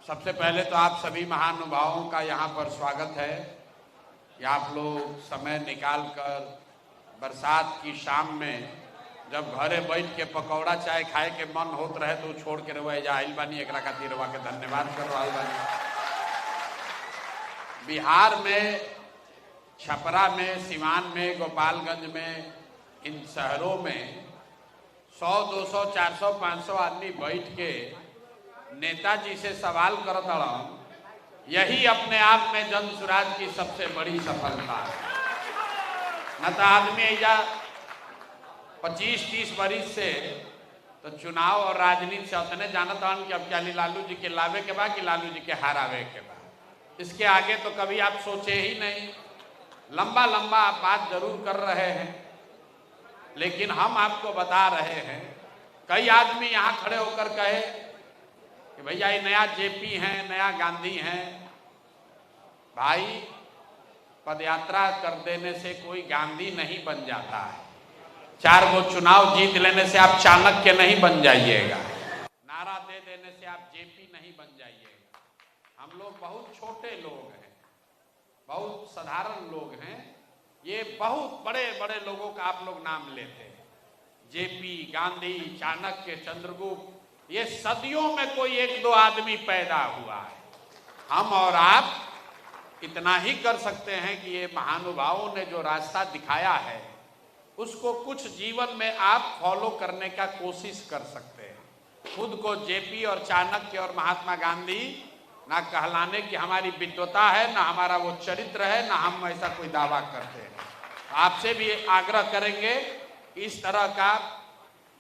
सबसे पहले तो आप सभी महानुभावों का यहाँ पर स्वागत है कि आप लोग समय निकाल कर बरसात की शाम में जब घरे बैठ के पकौड़ा चाय खाए के मन होत रहे तो छोड़ के रहुआ जा आइल बानी, एकरा खातिर रहुआ के धन्यवाद कर रहा बानी। बिहार में छपरा में, सिवान में, गोपालगंज में, इन शहरों में 100, 200, 400, 500 आदमी बैठ के नेताजी से सवाल करत हड़न, यही अपने आप में जन स्वराज की सबसे बड़ी सफलता है। न तो आदमी ऐजा 25-30 वर्ष से तो चुनाव और राजनीति से उतने जानत हन कि अब क्या लालू जी के लावे के बाद कि लालू जी के हारावे के बाद। इसके आगे तो कभी आप सोचे ही नहीं। लंबा लंबा आप बात जरूर कर रहे हैं, लेकिन हम आपको बता रहे हैं, कई आदमी यहाँ खड़े होकर कहे कि भैया ये नया जेपी हैं, नया गांधी हैं। भाई, पदयात्रा कर देने से कोई गांधी नहीं बन जाता है। 4 गो चुनाव जीत लेने से आप चाणक्य नहीं बन जाइएगा। नारा दे देने से आप जेपी नहीं बन जाइएगा। हम लोग बहुत छोटे लोग हैं, बहुत साधारण लोग हैं। ये बहुत बड़े बड़े लोगों का आप लोग नाम लेते हैं, जेपी, गांधी, चाणक्य, चंद्रगुप्त। ये सदियों में कोई 1-2 आदमी पैदा हुआ है। हम और आप इतना ही कर सकते हैं कि ये महानुभावों ने जो रास्ता दिखाया है उसको कुछ जीवन में आप फॉलो करने का कोशिश कर सकते हैं। खुद को जेपी और चाणक्य और महात्मा गांधी ना कहलाने की हमारी विद्वता है, ना हमारा वो चरित्र है, ना हम ऐसा कोई दावा करते हैं। आपसे भी आग्रह करेंगे, इस तरह का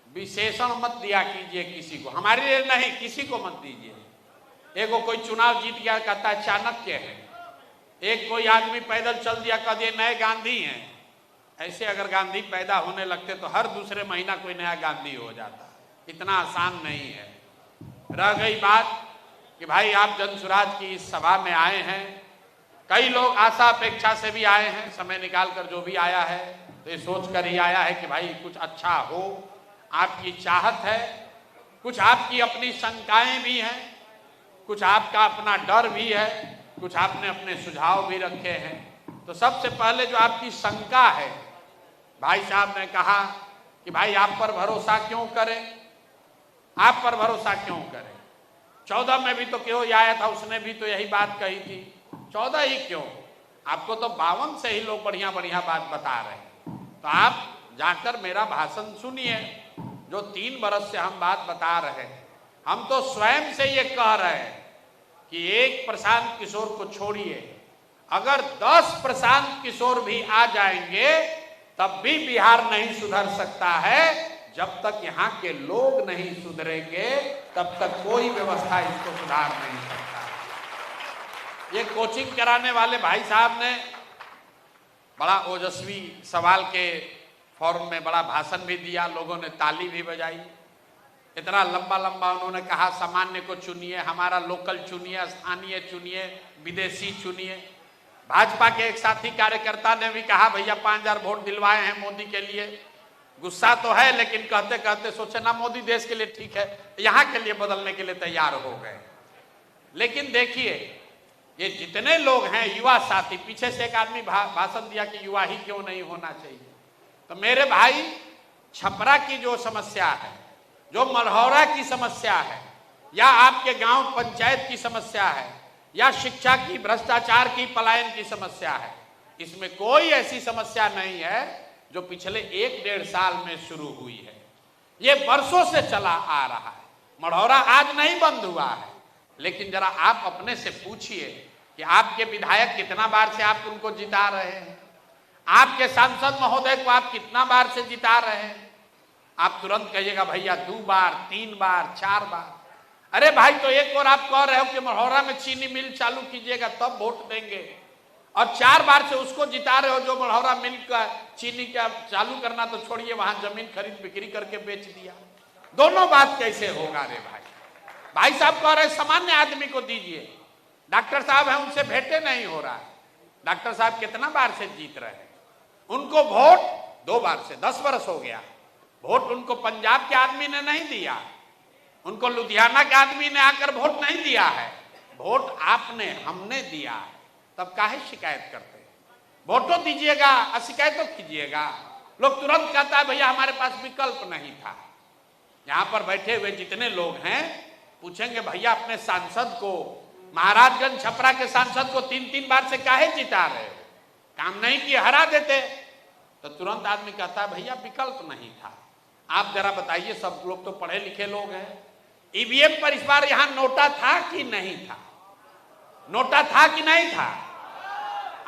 विशेषण मत दिया कीजिए किसी को, हमारे लिए नहीं, किसी को मत दीजिए। एक कोई चुनाव जीत गया कहता है चाणक्य है, एक कोई आदमी पैदल चल दिया कह दिए नए गांधी हैं। ऐसे अगर गांधी पैदा होने लगते तो हर दूसरे महीना कोई नया गांधी हो जाता। इतना आसान नहीं है। रह गई बात कि भाई आप जन स्वराज की इस सभा में आए हैं, कई लोग आशा अपेक्षा से भी आए हैं। समय निकाल कर जो भी आया है तो ये सोच कर ही आया है कि भाई कुछ अच्छा हो। आपकी चाहत है, कुछ आपकी अपनी शंकाएं भी हैं, कुछ आपका अपना डर भी है, कुछ आपने अपने सुझाव भी रखे हैं। तो सबसे पहले जो आपकी शंका है, भाई साहब ने कहा कि भाई आप पर भरोसा क्यों करें, आप पर भरोसा क्यों करें। 14 में भी तो क्यों आया था, उसने भी तो यही बात कही थी। 14 ही क्यों, आपको तो 52 से ही लोग बढ़िया बढ़िया बात बता रहे हैं। तो आप जाकर मेरा भाषण सुनिए, जो 3 बरस से हम बात बता रहे हैं। हम तो स्वयं से ये कह रहे हैं कि एक प्रशांत किशोर को छोड़िए, अगर 10 प्रशांत किशोर भी आ जाएंगे तब भी बिहार नहीं सुधर सकता है। जब तक यहाँ के लोग नहीं सुधरेंगे तब तक कोई व्यवस्था इसको सुधार नहीं सकता। ये कोचिंग कराने वाले भाई साहब ने बड़ा ओजस्वी सवाल के फॉर्म में बड़ा भाषण भी दिया, लोगों ने ताली भी बजाई। इतना लंबा लंबा उन्होंने कहा सामान्य को चुनिए, हमारा लोकल चुनिए, स्थानीय चुनिए, विदेशी चुनिए। भाजपा के एक साथी कार्यकर्ता ने भी कहा भैया 5000 वोट दिलवाए हैं मोदी के लिए। गुस्सा तो है, लेकिन कहते कहते सोचे ना मोदी देश के लिए ठीक है, यहाँ के लिए बदलने के लिए तैयार हो गए। लेकिन देखिए ये जितने लोग हैं युवा साथी, पीछे से एक आदमी भाषण दिया कि युवा ही क्यों नहीं होना चाहिए। तो मेरे भाई, छपरा की जो समस्या है, जो मढ़ौरा की समस्या है, या आपके गांव पंचायत की समस्या है, या शिक्षा की, भ्रष्टाचार की, पलायन की समस्या है, इसमें कोई ऐसी समस्या नहीं है जो पिछले 1-1.5 साल में शुरू हुई है। ये वर्षों से चला आ रहा है। मढ़ौरा आज नहीं बंद हुआ है, लेकिन जरा आप अपने से पूछिए कि आपके विधायक कितना बार से आप उनको जिता रहे हैं, आपके सांसद महोदय को आप कितना बार से जिता रहे हैं। आप तुरंत कहिएगा भैया 2 बार, 3 बार, 4 बार। अरे भाई, तो एक और आप कह रहे हो कि मढ़ौरा में चीनी मिल चालू कीजिएगा तब वोट देंगे, और 4 बार से उसको जिता रहे हो जो मढ़ौरा मिल का चीनी का चालू करना तो छोड़िए, वहां जमीन खरीद बिक्री करके बेच दिया। दोनों बात कैसे होगा रे भाई। भाई साहब कह रहे सामान्य आदमी को दीजिए, डॉक्टर साहब है उनसे भेंटे नहीं हो रहा है। डॉक्टर साहब कितना बार से जीत रहे हैं, उनको वोट 2 बार से 10 बरस हो गया। वोट उनको पंजाब के आदमी ने नहीं दिया, उनको लुधियाना के आदमी ने आकर वोट नहीं दिया है, वोट आपने हमने दिया है, तब काहे शिकायत करते हैं? वोट तो दीजिएगा और शिकायत तो कीजिएगा। लोग तुरंत कहता है भैया हमारे पास विकल्प नहीं था। यहाँ पर बैठे हुए जितने लोग हैं पूछेंगे भैया अपने सांसद को, महाराजगंज छपरा के सांसद को 3-3 बार से काहे जिता रहे हो? काम नहीं किए हरा देते। तो तुरंत आदमी कहता है भैया विकल्प नहीं था। आप जरा बताइए, सब लोग तो पढ़े लिखे लोग हैं, ईवीएम पर इस बार यहां नोटा था कि नहीं था? नोटा था कि नहीं था?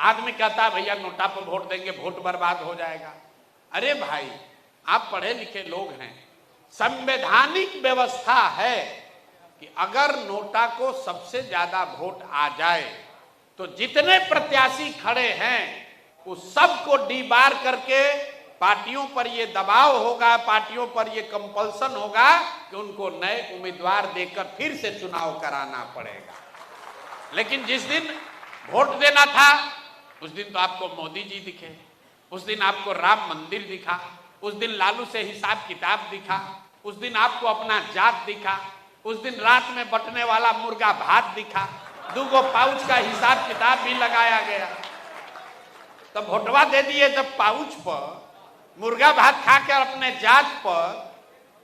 आदमी कहता है भैया नोटा पर वोट देंगे, वोट बर्बाद हो जाएगा। अरे भाई आप पढ़े लिखे लोग हैं, संवैधानिक व्यवस्था है कि अगर नोटा को सबसे ज्यादा वोट आ जाए तो जितने प्रत्याशी खड़े हैं उस सबको डीबार करके पार्टियों पर ये दबाव होगा, पार्टियों पर ये कंपल्सन होगा कि उनको नए उम्मीदवार देकर फिर से चुनाव कराना पड़ेगा। लेकिन जिस दिन वोट देना था उस दिन तो आपको मोदी जी दिखे, उस दिन आपको राम मंदिर दिखा, उस दिन लालू से हिसाब किताब दिखा, उस दिन आपको अपना जात दिखा, उस दिन रात में बटने वाला मुर्गा भात दिखा, 2 पाउच का हिसाब किताब भी लगाया गया। तब वोटवा दे दिए जब पाउच पर, मुर्गा भात खा कर अपने जात पर,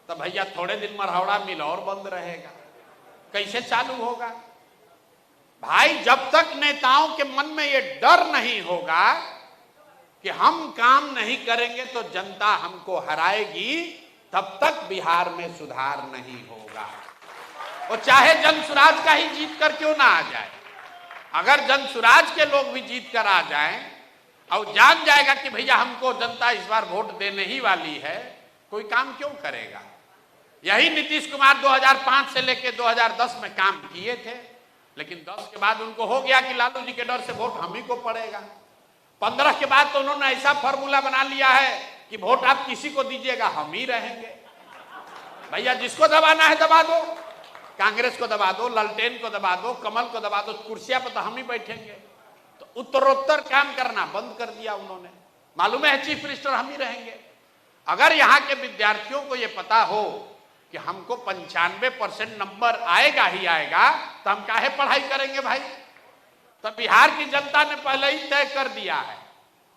तब भैया थोड़े दिन मरहौड़ा मिल और बंद रहेगा। कैसे चालू होगा भाई? जब तक नेताओं के मन में ये डर नहीं होगा कि हम काम नहीं करेंगे तो जनता हमको हराएगी, तब तक बिहार में सुधार नहीं होगा। और चाहे जनसुराज का ही जीत कर क्यों ना आ जाए, अगर जनसुराज के लोग भी जीत कर आ जाएं और जान जाएगा कि भैया हमको जनता इस बार वोट देने ही वाली है, कोई काम क्यों करेगा? यही नीतीश कुमार 2005 से लेकर 2010 में काम किए थे, लेकिन 10 के बाद उनको हो गया कि लालू जी के डर से वोट हम ही को पड़ेगा। 15 के बाद तो उन्होंने ऐसा फॉर्मूला बना लिया है कि वोट आप किसी को दीजिएगा हम ही रहेंगे। भैया जिसको दबाना है दबा दो, कांग्रेस को दबा दो, ललटेन को दबा दो, कमल को दबा दो, कुर्सियां पर तो हम ही बैठेंगे। तो उत्तरोत्तर काम करना बंद कर दिया उन्होंने। मालूम है चीफ मिनिस्टर हम ही रहेंगे। अगर यहाँ के विद्यार्थियों को ये पता हो कि हमको 95% नंबर आएगा ही आएगा, तो हम काहे पढ़ाई करेंगे भाई? तो बिहार की जनता ने पहले ही तय कर दिया है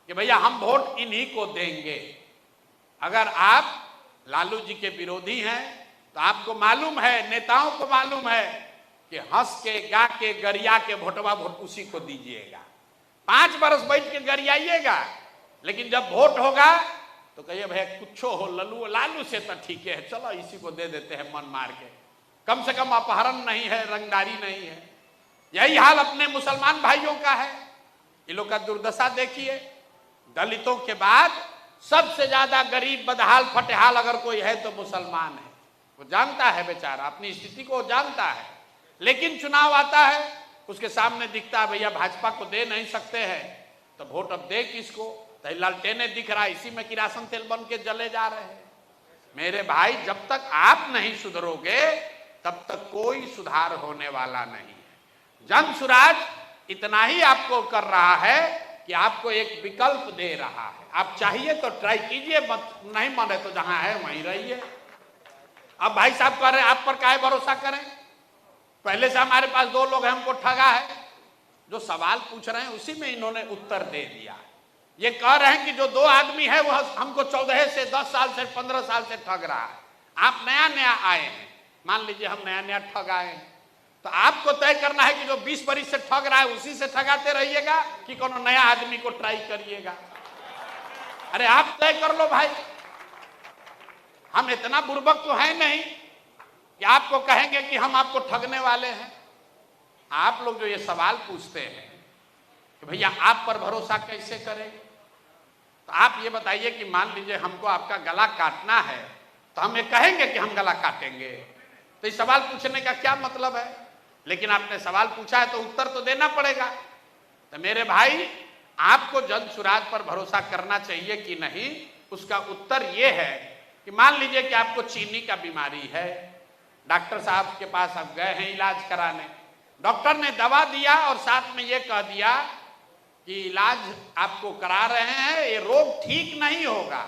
कि भैया हम वोट इन्हीं को देंगे। अगर आप लालू जी के विरोधी हैं तो आपको मालूम है, नेताओं को मालूम है कि हंस के गा के गरिया के वोटवा वोट उसी को दीजिएगा। 5 बरस बैठ के गरियाइएगा, लेकिन जब वोट होगा तो कहिए भैया कुछ हो लालू से तो ठीक है, चलो इसी को दे देते हैं मन मार के, कम से कम अपहरण नहीं है, रंगदारी नहीं है। यही हाल अपने मुसलमान भाइयों का है। ये लोग का दुर्दशा देखिए, दलितों के बाद सबसे ज्यादा गरीब बदहाल फटेहाल अगर कोई है तो मुसलमान है। वो जानता है बेचारा, अपनी स्थिति को जानता है, लेकिन चुनाव आता है उसके सामने दिखता है भैया भाजपा को दे नहीं सकते हैं, तो वोट अब दे किसको? तो लालटेने दिख रहा है, इसी में किरासन तेल बन के जले जा रहे हैं। मेरे भाई जब तक आप नहीं सुधरोगे तब तक कोई सुधार होने वाला नहीं है। जनसुराज इतना ही आपको कर रहा है कि आपको एक विकल्प दे रहा है। आप चाहिए तो ट्राई कीजिए, मत नहीं माने तो जहां है वहीं रहिए। अब भाई साहब कह रहे हैं आप पर काहे भरोसा करें? पहले से हमारे पास 2 लोग हैं, हमको ठगा है। जो सवाल पूछ रहे हैं उसी में इन्होंने उत्तर दे दिया। ये कह रहे हैं कि जो 2 आदमी है वह हमको 14 से 10 साल से 15 साल से ठग रहा है। आप नया नया आए हैं, मान लीजिए हम नया नया ठग आए हैं, तो आपको तय करना है कि जो 20 बरिस से ठग रहा है उसी से ठगाते रहिएगा कि कोनो नया आदमी को ट्राई करिएगा। अरे आप तय कर लो भाई। हम इतना बुर्बक तो है नहीं कि आपको कहेंगे कि हम आपको ठगने वाले हैं। आप लोग जो ये सवाल पूछते हैं कि भैया आप पर भरोसा कैसे करें, तो आप ये बताइए कि मान लीजिए हमको आपका गला काटना है तो हम ये कहेंगे कि हम गला काटेंगे? तो इस सवाल पूछने का क्या मतलब है? लेकिन आपने सवाल पूछा है तो उत्तर तो देना पड़ेगा। तो मेरे भाई आपको जनसुराज पर भरोसा करना चाहिए कि नहीं, उसका उत्तर ये है कि मान लीजिए कि आपको चीनी का बीमारी है, डॉक्टर साहब के पास आप गए हैं इलाज कराने, डॉक्टर ने दवा दिया और साथ में ये कह दिया कि इलाज आपको करा रहे हैं, ये रोग ठीक नहीं होगा,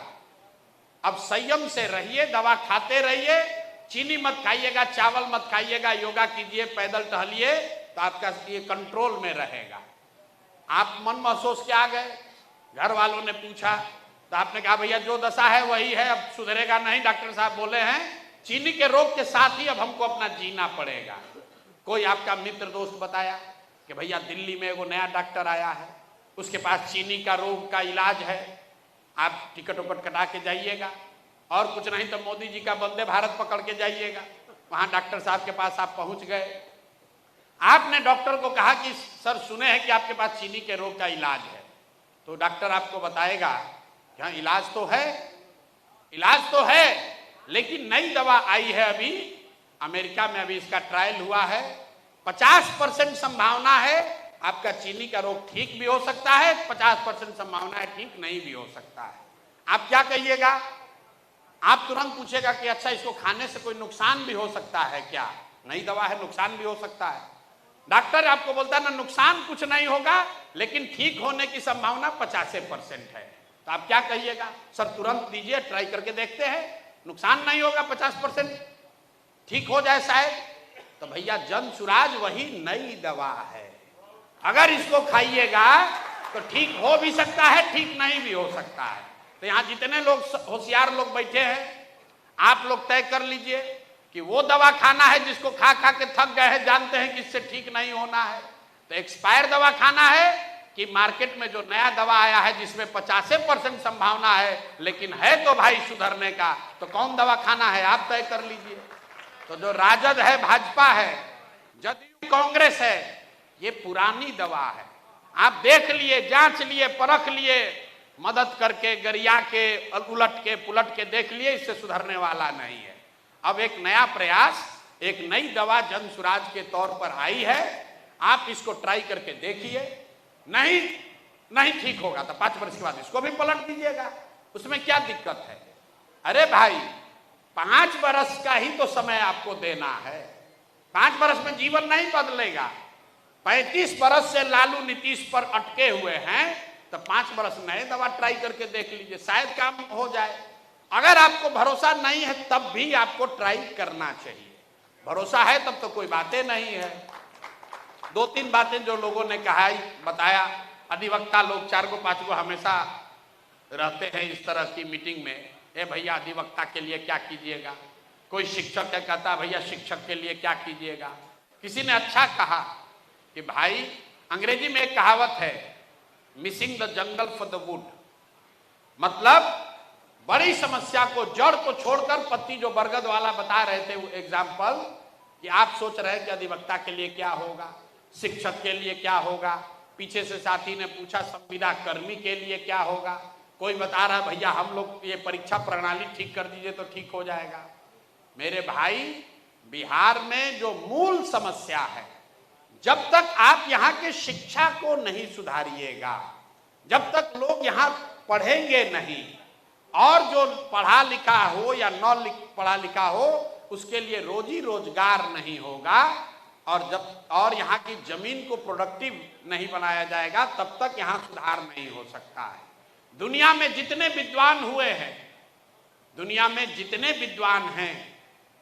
अब संयम से रहिए, दवा खाते रहिए, चीनी मत खाइएगा, चावल मत खाइएगा, योगा कीजिए, पैदल टहलिए, तो तो आपका ये कंट्रोल में रहेगा। आप मन महसूस के आ गए, घर वालों ने पूछा तो आपने कहा भैया जो दशा है वही है, अब सुधरेगा नहीं। डॉक्टर साहब बोले हैं चीनी के रोग के साथ ही अब हमको अपना जीना पड़ेगा। कोई आपका मित्र दोस्त बताया कि भैया दिल्ली में एगो नया डॉक्टर आया है, उसके पास चीनी का रोग का इलाज है, आप टिकट उकट कटा के जाइएगा, और कुछ नहीं तो मोदी जी का वंदे भारत पकड़ के जाइएगा। वहां डॉक्टर साहब के पास आप पहुंच गए। आपने डॉक्टर को कहा कि सर सुने हैं कि आपके पास चीनी के रोग का इलाज है, तो डॉक्टर आपको बताएगा कि हाँ इलाज तो है, लेकिन नई दवा आई है अभी अमेरिका में, अभी इसका ट्रायल हुआ है, 50% संभावना है आपका चीनी का रोग ठीक भी हो सकता है, 50% संभावना है ठीक नहीं भी हो सकता है। आप क्या कहिएगा? आप तुरंत पूछेगा कि अच्छा इसको खाने से कोई नुकसान भी हो सकता है क्या? नई दवा है, नुकसान भी हो सकता है। डॉक्टर आपको बोलता है ना नुकसान कुछ नहीं होगा, लेकिन ठीक होने की संभावना 50% है। तो आप क्या कहिएगा? सर तुरंत दीजिए, ट्राई करके देखते हैं, नुकसान नहीं होगा, 50% ठीक हो जाए शायद। तो भैया जन सुराज वही नई दवा है, अगर इसको खाइएगा तो ठीक हो भी सकता है, ठीक नहीं भी हो सकता है। तो यहाँ जितने लोग होशियार लोग बैठे हैं, आप लोग तय कर लीजिए कि वो दवा खाना है जिसको खा खा के थक गए हैं, जानते हैं कि इससे ठीक नहीं होना है, तो एक्सपायर दवा खाना है कि मार्केट में जो नया दवा आया है जिसमें 50% संभावना है लेकिन है तो भाई सुधरने का, तो कौन दवा खाना है आप तय कर लीजिए। तो जो राजद है, भाजपा है, जदयू कांग्रेस है, ये पुरानी दवा है। आप देख लिए, जांच लिए, परख लिए, मदद करके गरिया के उलट के पुलट के देख लिए, इससे सुधरने वाला नहीं है। अब एक नया प्रयास, एक नई दवा जन सुराज के तौर पर आई है, आप इसको ट्राई करके देखिए। नहीं ठीक होगा तो 5 वर्ष के बाद इसको भी पलट दीजिएगा, उसमें क्या दिक्कत है? अरे भाई 5 वर्ष का ही तो समय आपको देना है, 5 वर्ष में जीवन नहीं बदलेगा। 35 वर्ष से लालू नीतीश पर अटके हुए हैं, तो 5 वर्ष नए दवा ट्राई करके देख लीजिए, शायद काम हो जाए। अगर आपको भरोसा नहीं है तब भी आपको ट्राई करना चाहिए, भरोसा है तब तो कोई बातें नहीं है। 2-3 बातें जो लोगों ने कहा बताया, अधिवक्ता लोग 4 को 5 को हमेशा रहते हैं इस तरह की मीटिंग में, ए भैया अधिवक्ता के लिए क्या कीजिएगा, कोई शिक्षक है कहता भैया शिक्षक के लिए क्या कीजिएगा। किसी ने अच्छा कहा कि भाई अंग्रेजी में एक कहावत है, missing the jungle for the wood, मतलब बड़ी समस्या को जड़ को छोड़कर पत्ती, जो बरगद वाला बता रहे थे वो एग्जाम्पल, कि आप सोच रहे हैं कि अधिवक्ता के लिए क्या होगा, शिक्षक के लिए क्या होगा, पीछे से साथी ने पूछा संविदा कर्मी के लिए क्या होगा, कोई बता रहा भैया हम लोग ये परीक्षा प्रणाली ठीक कर दीजिए तो ठीक हो जाएगा। मेरे भाई बिहार में जो मूल समस्या है, जब तक आप यहाँ के शिक्षा को नहीं सुधारिएगा, जब तक लोग यहाँ पढ़ेंगे नहीं, और जो पढ़ा लिखा हो या न पढ़ा लिखा हो उसके लिए रोजी रोजगार नहीं होगा, और यहाँ की जमीन को प्रोडक्टिव नहीं बनाया जाएगा, तब तक यहाँ सुधार नहीं हो सकता है। दुनिया में जितने विद्वान हुए हैं, दुनिया में जितने विद्वान हैं,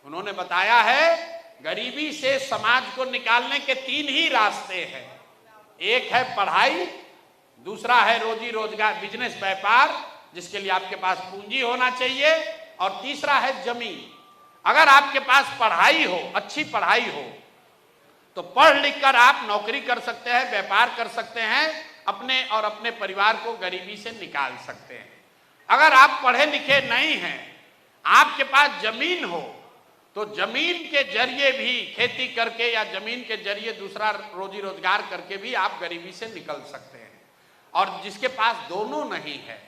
उन्होंने बताया है गरीबी से समाज को निकालने के 3 ही रास्ते हैं। एक है पढ़ाई, दूसरा है रोजी रोजगार, बिजनेस व्यापार, जिसके लिए आपके पास पूंजी होना चाहिए, और तीसरा है जमीन। अगर आपके पास पढ़ाई हो, अच्छी पढ़ाई हो, तो पढ़ लिख कर आप नौकरी कर सकते हैं, व्यापार कर सकते हैं, अपने और अपने परिवार को गरीबी से निकाल सकते हैं। अगर आप पढ़े लिखे नहीं हैं, आपके पास जमीन हो, तो जमीन के जरिए भी खेती करके या जमीन के जरिए दूसरा रोजी रोजगार करके भी आप गरीबी से निकल सकते हैं। और जिसके पास दोनों नहीं है,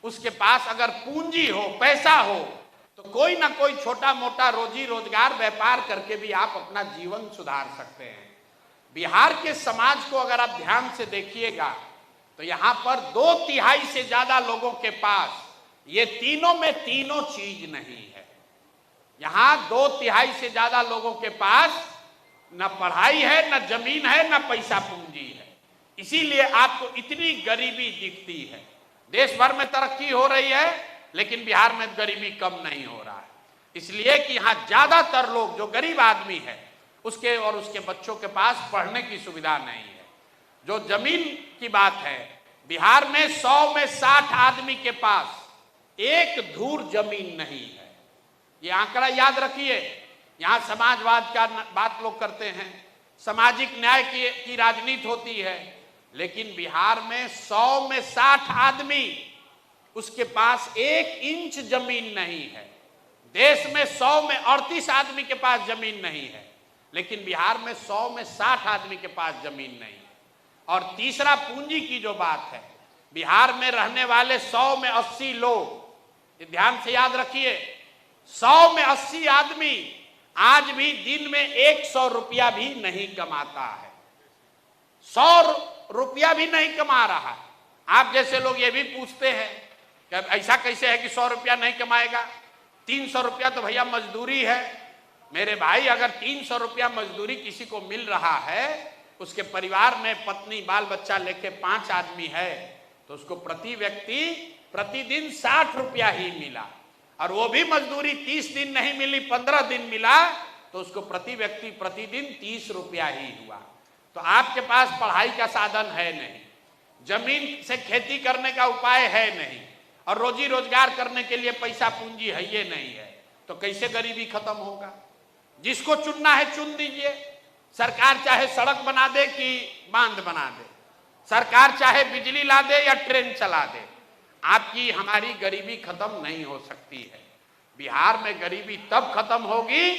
उसके पास अगर पूंजी हो, पैसा हो, तो कोई ना कोई छोटा मोटा रोजी रोजगार व्यापार करके भी आप अपना जीवन सुधार सकते हैं। बिहार के समाज को अगर आप ध्यान से देखिएगा तो यहाँ पर 2/3 से ज्यादा लोगों के पास ये तीनों में तीनों चीज नहीं है। यहाँ 2/3 से ज्यादा लोगों के पास न पढ़ाई है, न जमीन है, न पैसा पूंजी है। इसीलिए आपको इतनी गरीबी दिखती है। देश भर में तरक्की हो रही है, लेकिन बिहार में गरीबी कम नहीं हो रहा है, इसलिए कि यहाँ ज्यादातर लोग जो गरीब आदमी है उसके और उसके बच्चों के पास पढ़ने की सुविधा नहीं है। जो जमीन की बात है, बिहार में 100 में 60 आदमी के पास एक धूर जमीन नहीं है। ये आंकड़ा याद रखिए। यहाँ समाजवाद का बात लोग करते हैं, सामाजिक न्याय की राजनीति होती है, लेकिन बिहार में 100 में 60 आदमी उसके पास 1 इंच जमीन नहीं है। देश में 100 में 38 आदमी के पास जमीन नहीं है, लेकिन बिहार में 100 में 60 आदमी के पास जमीन नहीं है। और तीसरा, पूंजी की जो बात है, बिहार में रहने वाले 100 में 80 लोग, ध्यान से याद रखिए, 100 में 80 आदमी आज भी दिन में 100 रुपया भी नहीं कमाता है। 100 रुपया भी नहीं कमा रहा। आप जैसे लोग ये भी पूछते हैं कि ऐसा कैसे है कि 100 रुपया नहीं कमाएगा, 300 रुपया तो भैया मजदूरी है। मेरे भाई, अगर 300 रुपया मजदूरी किसी को मिल रहा है, उसके परिवार में पत्नी बाल बच्चा लेके 5 आदमी है, तो उसको प्रति व्यक्ति प्रतिदिन 60 रुपया ही मिला, और वो भी मजदूरी 30 दिन नहीं मिली, 15 दिन मिला, तो उसको प्रति व्यक्ति प्रतिदिन 30 रुपया ही हुआ। तो आपके पास पढ़ाई का साधन है नहीं, जमीन से खेती करने का उपाय है नहीं, और रोजी रोजगार करने के लिए पैसा पूंजी है ये नहीं है, तो कैसे गरीबी खत्म होगा? जिसको चुनना है चुन दीजिए। सरकार चाहे सड़क बना दे कि बांध बना दे, सरकार चाहे बिजली ला दे या ट्रेन चला दे, आपकी हमारी गरीबी खत्म नहीं हो सकती है। बिहार में गरीबी तब खत्म होगी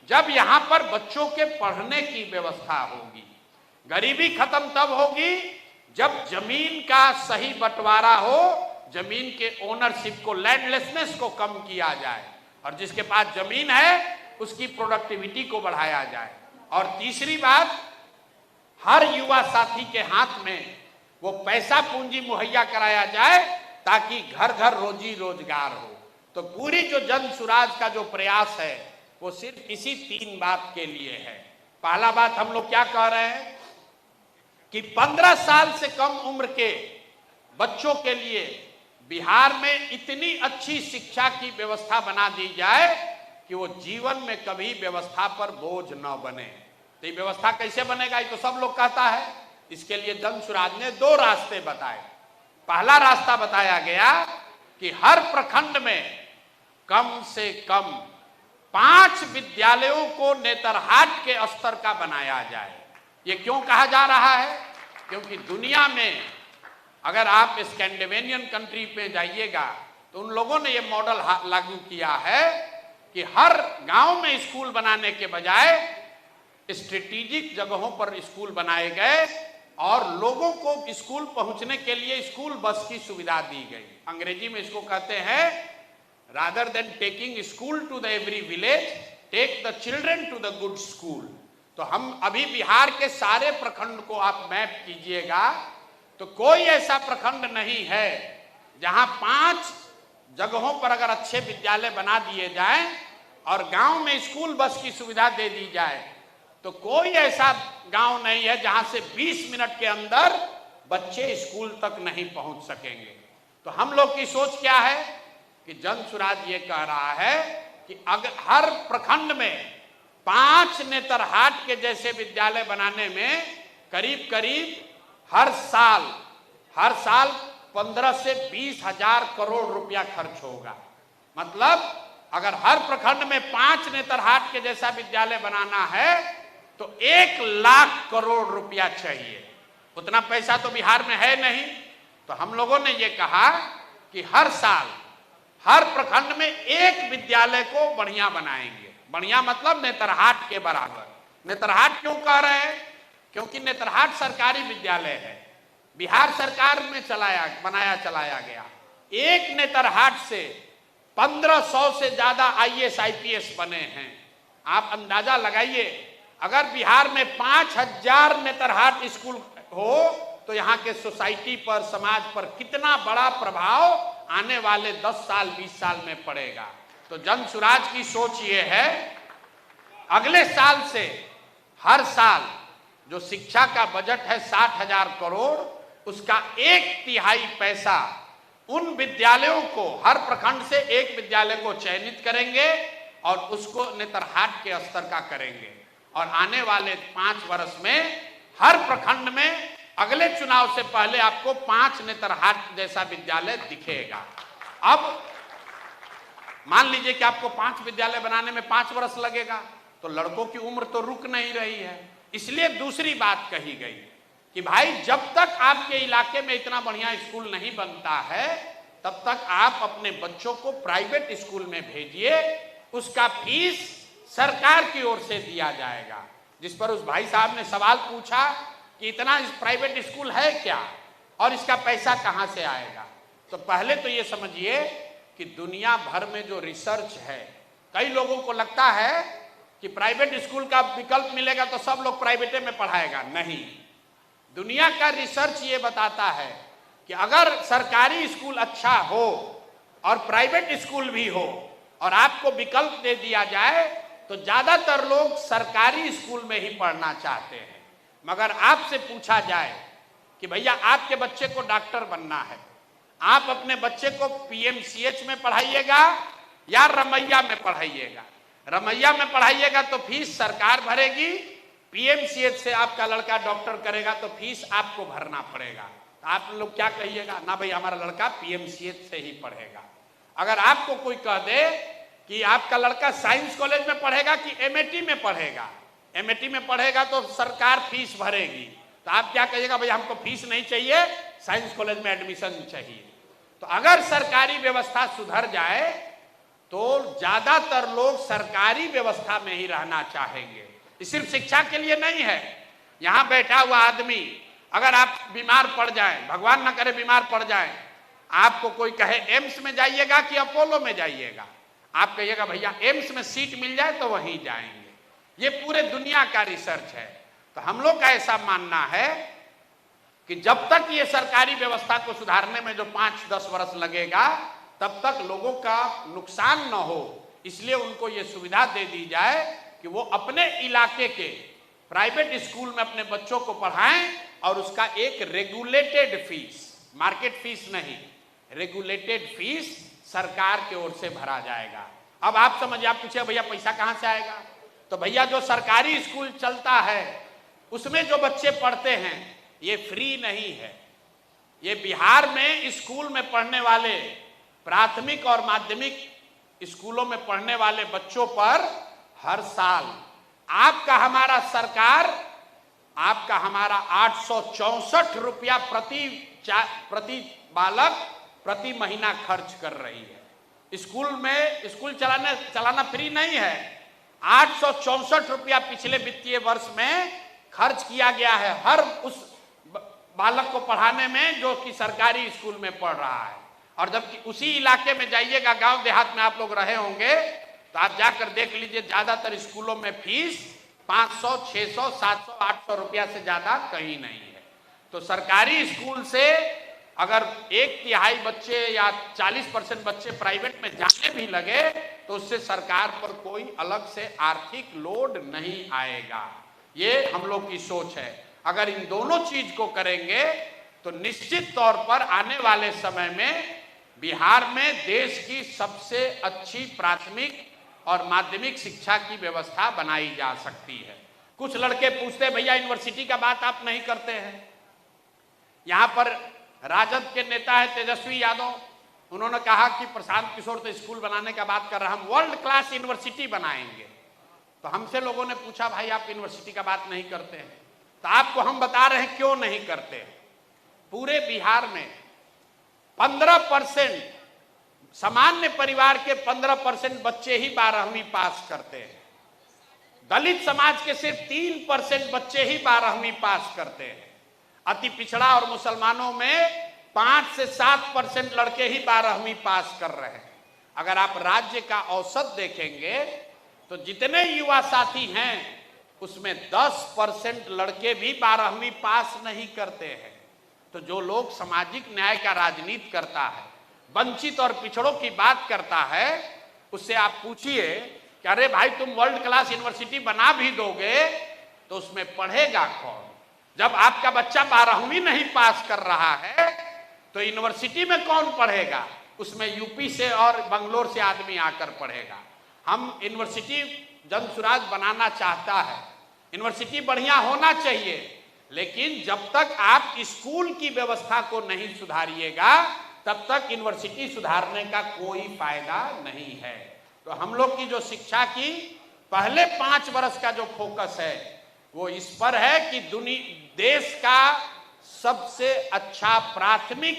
जब यहाँ पर बच्चों के पढ़ने की व्यवस्था होगी। गरीबी खत्म तब होगी जब जमीन का सही बंटवारा हो, जमीन के ओनरशिप को, लैंडलेसनेस को कम किया जाए, और जिसके पास जमीन है उसकी प्रोडक्टिविटी को बढ़ाया जाए। और तीसरी बात, हर युवा साथी के हाथ में वो पैसा पूंजी मुहैया कराया जाए ताकि घर घर रोजी रोजगार हो। तो पूरी जो जन सुराज का जो प्रयास है वो सिर्फ इसी 3 बात के लिए है। पहला बात, हम लोग क्या कह रहे हैं कि 15 साल से कम उम्र के बच्चों के लिए बिहार में इतनी अच्छी शिक्षा की व्यवस्था बना दी जाए कि वो जीवन में कभी व्यवस्था पर बोझ न बने। तो ये व्यवस्था कैसे बनेगा, ये तो सब लोग कहता है। इसके लिए जन सुराज ने 2 रास्ते बताए। पहला रास्ता बताया गया कि हर प्रखंड में कम से कम 5 विद्यालयों को नेतरहाट के स्तर का बनाया जाए। ये क्यों कहा जा रहा है? क्योंकि दुनिया में अगर आप स्कैंडिनेवियन कंट्री पे जाइएगा तो उन लोगों ने ये मॉडल लागू किया है कि हर गांव में स्कूल बनाने के बजाय स्ट्रेटेजिक जगहों पर स्कूल बनाए गए और लोगों को स्कूल पहुंचने के लिए स्कूल बस की सुविधा दी गई। अंग्रेजी में इसको कहते हैं, rather than taking school to the every village, take the children to the good school. तो हम अभी बिहार के सारे प्रखंड को आप मैप कीजिएगा तो कोई ऐसा प्रखंड नहीं है जहां 5 जगहों पर अगर अच्छे विद्यालय बना दिए जाएं और गांव में स्कूल बस की सुविधा दे दी जाए, तो कोई ऐसा गांव नहीं है जहां से 20 मिनट के अंदर बच्चे स्कूल तक नहीं पहुंच सकेंगे। तो हम लोग की सोच क्या है कि जन सुराज ये कह रहा है कि अगर हर प्रखंड में 5 नेतरहाट के जैसे विद्यालय बनाने में करीब करीब हर साल 15 से 20 हजार करोड़ रुपया खर्च होगा। मतलब अगर हर प्रखंड में 5 नेतरहाट के जैसा विद्यालय बनाना है तो 1 लाख करोड़ रुपया चाहिए। उतना पैसा तो बिहार में है नहीं। तो हम लोगों ने ये कहा कि हर साल हर प्रखंड में 1 विद्यालय को बढ़िया बनाएंगे। बढ़िया मतलब नेतरहाट के बराबर। नेतरहाट क्यों कह रहे हैं? क्योंकि नेतरहाट सरकारी विद्यालय है, बिहार सरकार में बनाया चलाया गया। एक नेतरहाट से 1500 से ज्यादा IAS IPS बने हैं। आप अंदाजा लगाइए, अगर बिहार में 5000 नेतरहाट स्कूल हो तो यहाँ के सोसाइटी पर, समाज पर कितना बड़ा प्रभाव आने वाले 10 साल 20 साल में पड़ेगा। तो जन सुराज की सोच ये है, अगले साल से हर साल जो शिक्षा का बजट है 60,000 करोड़, उसका 1/3 पैसा उन विद्यालयों को, हर प्रखंड से 1 विद्यालय को चयनित करेंगे और उसको नेतरहाट के स्तर का करेंगे। और आने वाले 5 वर्ष में हर प्रखंड में अगले चुनाव से पहले आपको 5 नेतरहाट जैसा विद्यालय दिखेगा। अब मान लीजिए कि आपको 5 विद्यालय बनाने में 5 वर्ष लगेगा, तो लड़कों की उम्र तो रुक नहीं रही है। इसलिए दूसरी बात कही गई कि भाई जब तक आपके इलाके में इतना बढ़िया स्कूल नहीं बनता है तब तक आप अपने बच्चों को प्राइवेट स्कूल में भेजिए, उसका फीस सरकार की ओर से दिया जाएगा। जिस पर उस भाई साहब ने सवाल पूछा कि इतना प्राइवेट स्कूल है क्या और इसका पैसा कहां से आएगा, तो पहले तो ये समझिए कि दुनिया भर में जो रिसर्च है, कई लोगों को लगता है कि प्राइवेट स्कूल का विकल्प मिलेगा तो सब लोग प्राइवेटे में पढ़ाएगा। नहीं, दुनिया का रिसर्च ये बताता है कि अगर सरकारी स्कूल अच्छा हो और प्राइवेट स्कूल भी हो और आपको विकल्प दे दिया जाए तो ज्यादातर लोग सरकारी स्कूल में ही पढ़ना चाहते हैं। मगर आपसे पूछा जाए कि भैया आपके बच्चे को डॉक्टर बनना है, आप अपने बच्चे को पीएमसीएच में पढ़ाइएगा या रमैया में पढ़ाइएगा। रमैया में पढ़ाइएगा तो फीस सरकार भरेगी, पीएमसीएच से आपका लड़का डॉक्टर करेगा तो फीस आपको भरना पड़ेगा। तो आप लोग क्या कहिएगा, ना भाई हमारा लड़का पीएमसीएच से ही पढ़ेगा। अगर आपको कोई कह दे कि आपका लड़का साइंस कॉलेज में पढ़ेगा कि एमएटी में पढ़ेगा, एमएटी में पढ़ेगा तो सरकार फीस भरेगी, तो आप क्या कहिएगा, भाई हमको फीस नहीं चाहिए, साइंस कॉलेज में एडमिशन चाहिए। तो अगर सरकारी व्यवस्था सुधर जाए तो ज्यादातर लोग सरकारी व्यवस्था में ही रहना चाहेंगे। सिर्फ शिक्षा के लिए नहीं है, यहां बैठा हुआ आदमी अगर आप बीमार पड़ जाए, भगवान ना करे बीमार पड़ जाए, आपको कोई कहे एम्स में जाइएगा कि अपोलो में जाइएगा, आप कहिएगा भैया एम्स में सीट मिल जाए तो वहीं जाएंगे। ये पूरे दुनिया का रिसर्च है। तो हम लोग का ऐसा मानना है कि जब तक ये सरकारी व्यवस्था को सुधारने में जो 5-10 वर्ष लगेगा तब तक लोगों का नुकसान न हो, इसलिए उनको ये सुविधा दे दी जाए कि वो अपने इलाके के प्राइवेट स्कूल में अपने बच्चों को पढ़ाएं और उसका एक रेगुलेटेड फीस, मार्केट फीस नहीं, रेगुलेटेड फीस सरकार की ओर से भरा जाएगा। अब आप समझिए, आप पूछे भैया पैसा कहां से आएगा, तो भैया जो सरकारी स्कूल चलता है उसमें जो बच्चे पढ़ते हैं ये फ्री नहीं है। ये बिहार में स्कूल में पढ़ने वाले, प्राथमिक और माध्यमिक स्कूलों में पढ़ने वाले बच्चों पर हर साल आपका हमारा सरकार, आपका हमारा 864 रुपया प्रति बालक प्रति महीना खर्च कर रही है। स्कूल में स्कूल चलाना फ्री नहीं है। 864 रुपया पिछले वित्तीय वर्ष में खर्च किया गया है हर उस बालक को पढ़ाने में जो कि सरकारी स्कूल में पढ़ रहा है। और जबकि उसी इलाके में जाइएगा, गांव देहात में आप लोग रहे होंगे, तो आप जाकर देख लीजिए ज्यादातर स्कूलों में फीस 500, 600, 700, 800 रुपया से ज्यादा कहीं नहीं है। तो सरकारी स्कूल से अगर 1/3 बच्चे या 40% बच्चे प्राइवेट में जाने भी लगे तो उससे सरकार पर कोई अलग से आर्थिक लोड नहीं आएगा। ये हम लोग की सोच है। अगर इन दोनों चीज को करेंगे तो निश्चित तौर पर आने वाले समय में बिहार में देश की सबसे अच्छी प्राथमिक और माध्यमिक शिक्षा की व्यवस्था बनाई जा सकती है। कुछ लड़के पूछते हैं भैया यूनिवर्सिटी का बात आप नहीं करते हैं। यहां पर राजद के नेता है तेजस्वी यादव, उन्होंने कहा कि प्रशांत किशोर तो स्कूल बनाने का बात कर रहा, हम वर्ल्ड क्लास यूनिवर्सिटी बनाएंगे। तो हमसे लोगों ने पूछा भाई आप यूनिवर्सिटी का बात नहीं करते हैं, तो आपको हम बता रहे हैं क्यों नहीं करते। पूरे बिहार में 15% सामान्य परिवार के 15% बच्चे ही 12वीं पास करते हैं। दलित समाज के सिर्फ 3% बच्चे ही 12वीं पास करते हैं। अति पिछड़ा और मुसलमानों में 5 से 7% लड़के ही 12वीं पास कर रहे हैं। अगर आप राज्य का औसत देखेंगे तो जितने युवा साथी हैं उसमें 10% लड़के भी 12वीं पास नहीं करते हैं। तो जो लोग सामाजिक न्याय का राजनीति करता है, वंचित और पिछड़ों की बात करता है, उससे आप पूछिए कि अरे भाई तुम वर्ल्ड क्लास यूनिवर्सिटी बना भी दोगे तो उसमें पढ़ेगा कौन। जब आपका बच्चा 12वीं नहीं पास कर रहा है तो यूनिवर्सिटी में कौन पढ़ेगा, उसमें यूपी से और बंगलोर से आदमी आकर पढ़ेगा। हम यूनिवर्सिटी जन सुराज बनाना चाहता है यूनिवर्सिटी बढ़िया होना चाहिए, लेकिन जब तक आप स्कूल की व्यवस्था को नहीं सुधारिएगा तब तक यूनिवर्सिटी सुधारने का कोई फायदा नहीं है। तो हम लोग की जो शिक्षा की पहले 5 वर्ष का जो फोकस है वो इस पर है कि देश का सबसे अच्छा प्राथमिक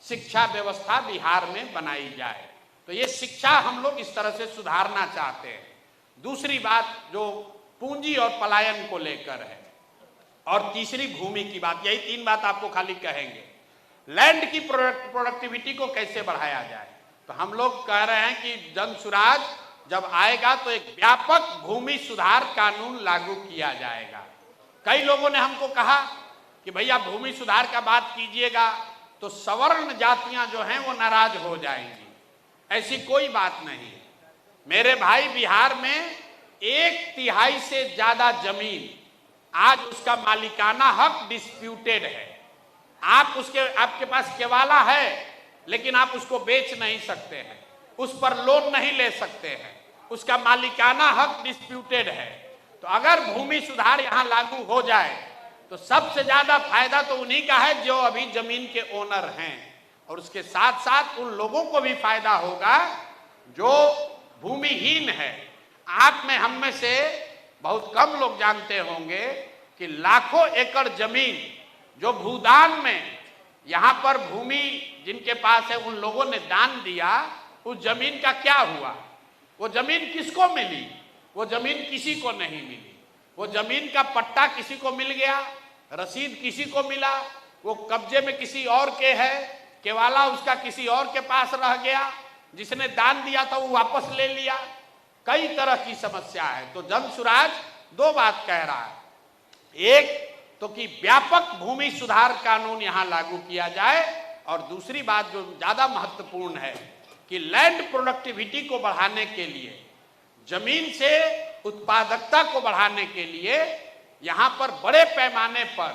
शिक्षा व्यवस्था बिहार में बनाई जाए। तो ये शिक्षा हम लोग इस तरह से सुधारना चाहते हैं। दूसरी बात जो पूंजी और पलायन को लेकर है, और तीसरी भूमि की बात, यही 3 बात आपको खाली कहेंगे। लैंड की प्रोडक्टिविटी को कैसे बढ़ाया जाए, तो हम लोग कह रहे हैं कि जन सुराज जब आएगा तो एक व्यापक भूमि सुधार कानून लागू किया जाएगा। कई लोगों ने हमको कहा कि भैया भूमि सुधार का बात कीजिएगा तो सवर्ण जातियां जो हैं वो नाराज हो जाएंगी। ऐसी कोई बात नहीं है मेरे भाई। बिहार में 1/3 से ज्यादा जमीन आज उसका मालिकाना हक डिस्प्यूटेड है। आपके पास केवाला है लेकिन आप उसको बेच नहीं सकते हैं, उस पर लोन नहीं ले सकते हैं, उसका मालिकाना हक डिस्प्यूटेड है। तो अगर भूमि सुधार यहां लागू हो जाए तो सबसे ज्यादा फायदा तो उन्हीं का है जो अभी जमीन के ओनर हैं, और उसके साथ साथ उन लोगों को भी फायदा होगा जो भूमिहीन है। आप में हम में से बहुत कम लोग जानते होंगे कि लाखों एकड़ जमीन जो भूदान में यहां पर भूमि जिनके पास है उन लोगों ने दान दिया, उस जमीन का क्या हुआ? वो जमीन किसको मिली? वो जमीन किसी को नहीं मिली। वो जमीन का पट्टा किसी को मिल गया, रसीद किसी को मिला, वो कब्जे में किसी और के है, केवाला उसका किसी और के पास रह गया, जिसने दान दिया था वो वापस ले लिया। कई तरह की समस्या है। तो जन सुराज 2 बात कह रहा है, एक तो कि व्यापक भूमि सुधार कानून यहां लागू किया जाए, और दूसरी बात जो ज्यादा महत्वपूर्ण है कि लैंड प्रोडक्टिविटी को बढ़ाने के लिए, जमीन से उत्पादकता को बढ़ाने के लिए यहां पर बड़े पैमाने पर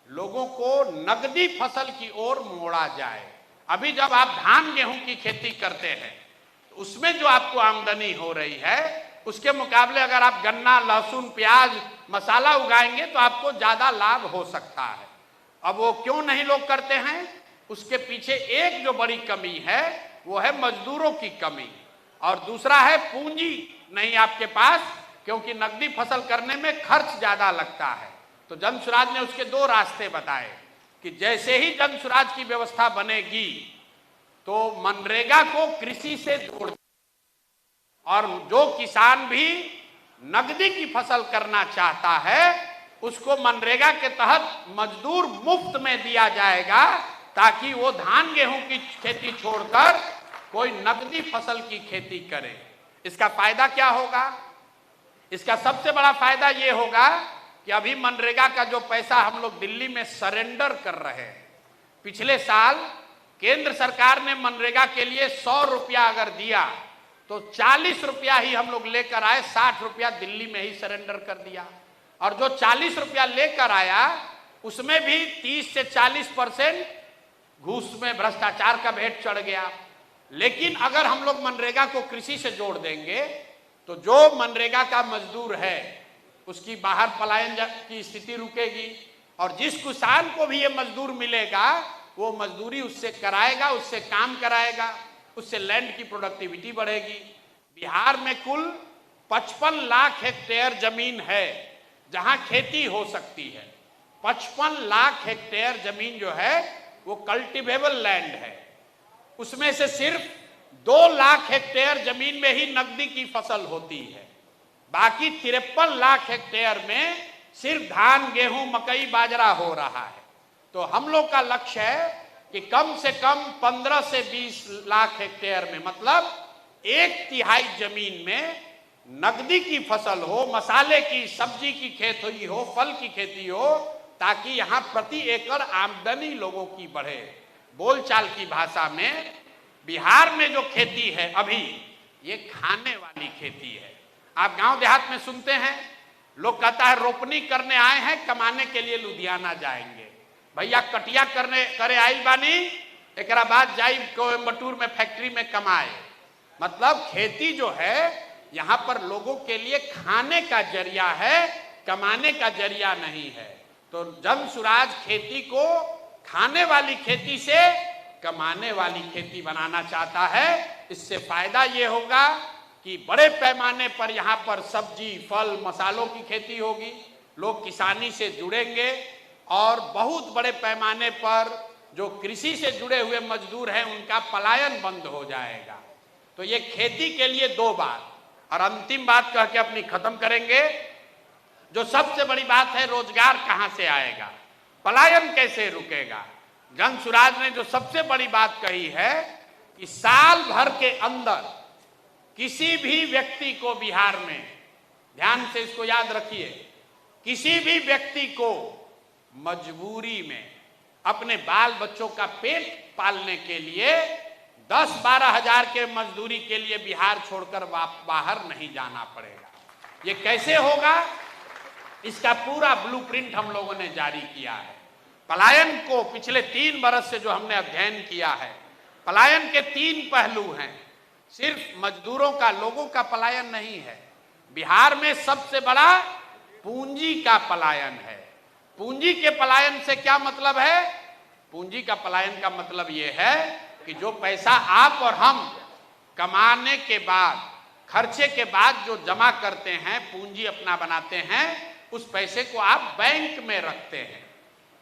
लोगों को नगदी फसल की ओर मोड़ा जाए। अभी जब आप धान गेहूं की खेती करते हैं तो उसमें जो आपको आमदनी हो रही है उसके मुकाबले अगर आप गन्ना, लहसुन, प्याज, मसाला उगाएंगे तो आपको ज्यादा लाभ हो सकता है। अब वो क्यों नहीं लोग करते हैं? उसके पीछे एक जो बड़ी कमी है वो है मजदूरों की कमी, और दूसरा है पूंजी नहीं आपके पास, क्योंकि नकदी फसल करने में खर्च ज्यादा लगता है। तो जन सुराज ने उसके 2 रास्ते बताए कि जैसे ही जन सुराज की व्यवस्था बनेगी तो मनरेगा को कृषि से जोड़, और जो किसान भी नकदी की फसल करना चाहता है उसको मनरेगा के तहत मजदूर मुफ्त में दिया जाएगा, ताकि वो धान गेहूं की खेती छोड़कर कोई नकदी फसल की खेती करे। इसका फायदा क्या होगा? इसका सबसे बड़ा फायदा ये होगा कि अभी मनरेगा का जो पैसा हम लोग दिल्ली में सरेंडर कर रहे हैं, पिछले साल केंद्र सरकार ने मनरेगा के लिए 100 रुपया अगर दिया तो 40 रुपया ही हम लोग लेकर आए, 60 रुपया दिल्ली में ही सरेंडर कर दिया। और जो 40 रुपया लेकर आया उसमें भी 30 से 40% घूस में भ्रष्टाचार का भेंट चढ़ गया। लेकिन अगर हम लोग मनरेगा को कृषि से जोड़ देंगे तो जो मनरेगा का मजदूर है उसकी बाहर पलायन की स्थिति रुकेगी, और जिस किसान को भी ये मजदूर मिलेगा वो मजदूरी उससे कराएगा, उससे काम कराएगा, उससे लैंड की प्रोडक्टिविटी बढ़ेगी। बिहार में कुल 55 लाख हेक्टेयर जमीन है जहां खेती हो सकती है। 55 लाख हेक्टेयर जमीन जो है वो कल्टीवेबल लैंड है। उसमें से सिर्फ 2 लाख हेक्टेयर जमीन में ही नकदी की फसल होती है। बाकी 53 लाख हेक्टेयर में सिर्फ धान, गेहूं, मकई, बाजरा हो रहा है। तो हम लोग का लक्ष्य है कि कम से कम 15 से 20 लाख हेक्टेयर में, मतलब 1/3 जमीन में नकदी की फसल हो, मसाले की, सब्जी की खेती हो, फल की खेती हो, ताकि यहां प्रति एकड़ आमदनी लोगों की बढ़े। बोलचाल की भाषा में बिहार में जो खेती है अभी ये खाने वाली खेती है। आप गांव देहात में सुनते हैं लोग कहता है रोपनी करने आए हैं, कमाने के लिए लुधियाना जाएंगे। भैया कटिया करे आई बानी, एकरा बाद जाई कोयम्बटूर में फैक्ट्री में कमाए। मतलब खेती जो है यहाँ पर लोगों के लिए खाने का जरिया है, कमाने का जरिया नहीं है। तो जन सुराज खेती को खाने वाली खेती से कमाने वाली खेती बनाना चाहता है। इससे फायदा ये होगा कि बड़े पैमाने पर यहाँ पर सब्जी, फल, मसालों की खेती होगी, लोग किसानी से जुड़ेंगे और बहुत बड़े पैमाने पर जो कृषि से जुड़े हुए मजदूर हैं उनका पलायन बंद हो जाएगा। तो ये खेती के लिए 2 बात। और अंतिम बात कह के अपनी खत्म करेंगे। जो सबसे बड़ी बात है, रोजगार कहां से आएगा, पलायन कैसे रुकेगा। जन सुराज ने जो सबसे बड़ी बात कही है कि साल भर के अंदर किसी भी व्यक्ति को बिहार में, ध्यान से इसको याद रखिए, किसी भी व्यक्ति को मजबूरी में अपने बाल बच्चों का पेट पालने के लिए 10-12 हजार के मजदूरी के लिए बिहार छोड़कर बाहर नहीं जाना पड़ेगा। ये कैसे होगा, इसका पूरा ब्लूप्रिंट हम लोगों ने जारी किया है। पलायन को पिछले 3 बरस से जो हमने अध्ययन किया है, पलायन के 3 पहलू हैं। सिर्फ मजदूरों का, लोगों का पलायन नहीं है, बिहार में सबसे बड़ा पूंजी का पलायन है। पूंजी के पलायन से क्या मतलब है, पूंजी का पलायन का मतलब यह है कि जो पैसा आप और हम कमाने के बाद, खर्चे के बाद जो जमा करते हैं, पूंजी अपना बनाते हैं, उस पैसे को आप बैंक में रखते हैं।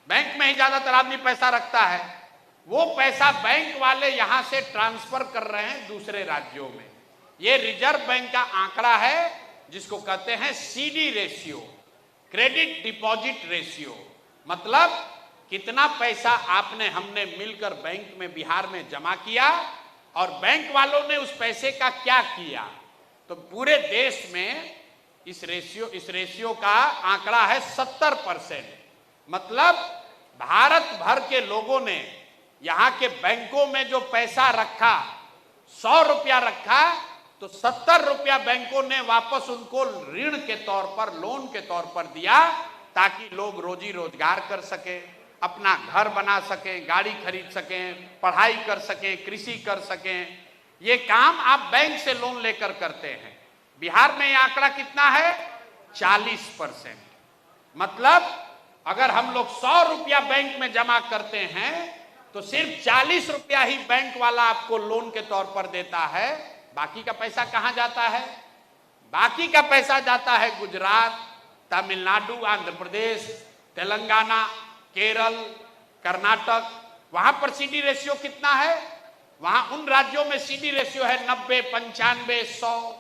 बैंक में ही ज्यादातर आदमी पैसा रखता है। वो पैसा बैंक वाले यहां से ट्रांसफर कर रहे हैं दूसरे राज्यों में। ये रिजर्व बैंक का आंकड़ा है जिसको कहते हैं CD ratio, credit deposit ratio. मतलब कितना पैसा आपने, हमने मिलकर बैंक में बिहार में जमा किया और बैंक वालों ने उस पैसे का क्या किया। तो पूरे देश में इस रेशियो का आंकड़ा है 70%। मतलब भारत भर के लोगों ने यहाँ के बैंकों में जो पैसा रखा, 100 रुपया रखा, तो 70 रुपया बैंकों ने वापस उनको ऋण के तौर पर, लोन के तौर पर दिया, ताकि लोग रोजी रोजगार कर सके, अपना घर बना सकें, गाड़ी खरीद सकें, पढ़ाई कर सकें, कृषि कर सकें। ये काम आप बैंक से लोन लेकर करते हैं। बिहार में ये आंकड़ा कितना है, 40%। मतलब अगर हम लोग 100 रुपया बैंक में जमा करते हैं तो सिर्फ 40 रुपया ही बैंक वाला आपको लोन के तौर पर देता है। बाकी का पैसा कहां जाता है, बाकी का पैसा जाता है गुजरात, तमिलनाडु, आंध्र प्रदेश, तेलंगाना, केरल, कर्नाटक। वहां पर सीडी रेशियो कितना है, वहां उन राज्यों में सीडी रेशियो है 90, 95, 100।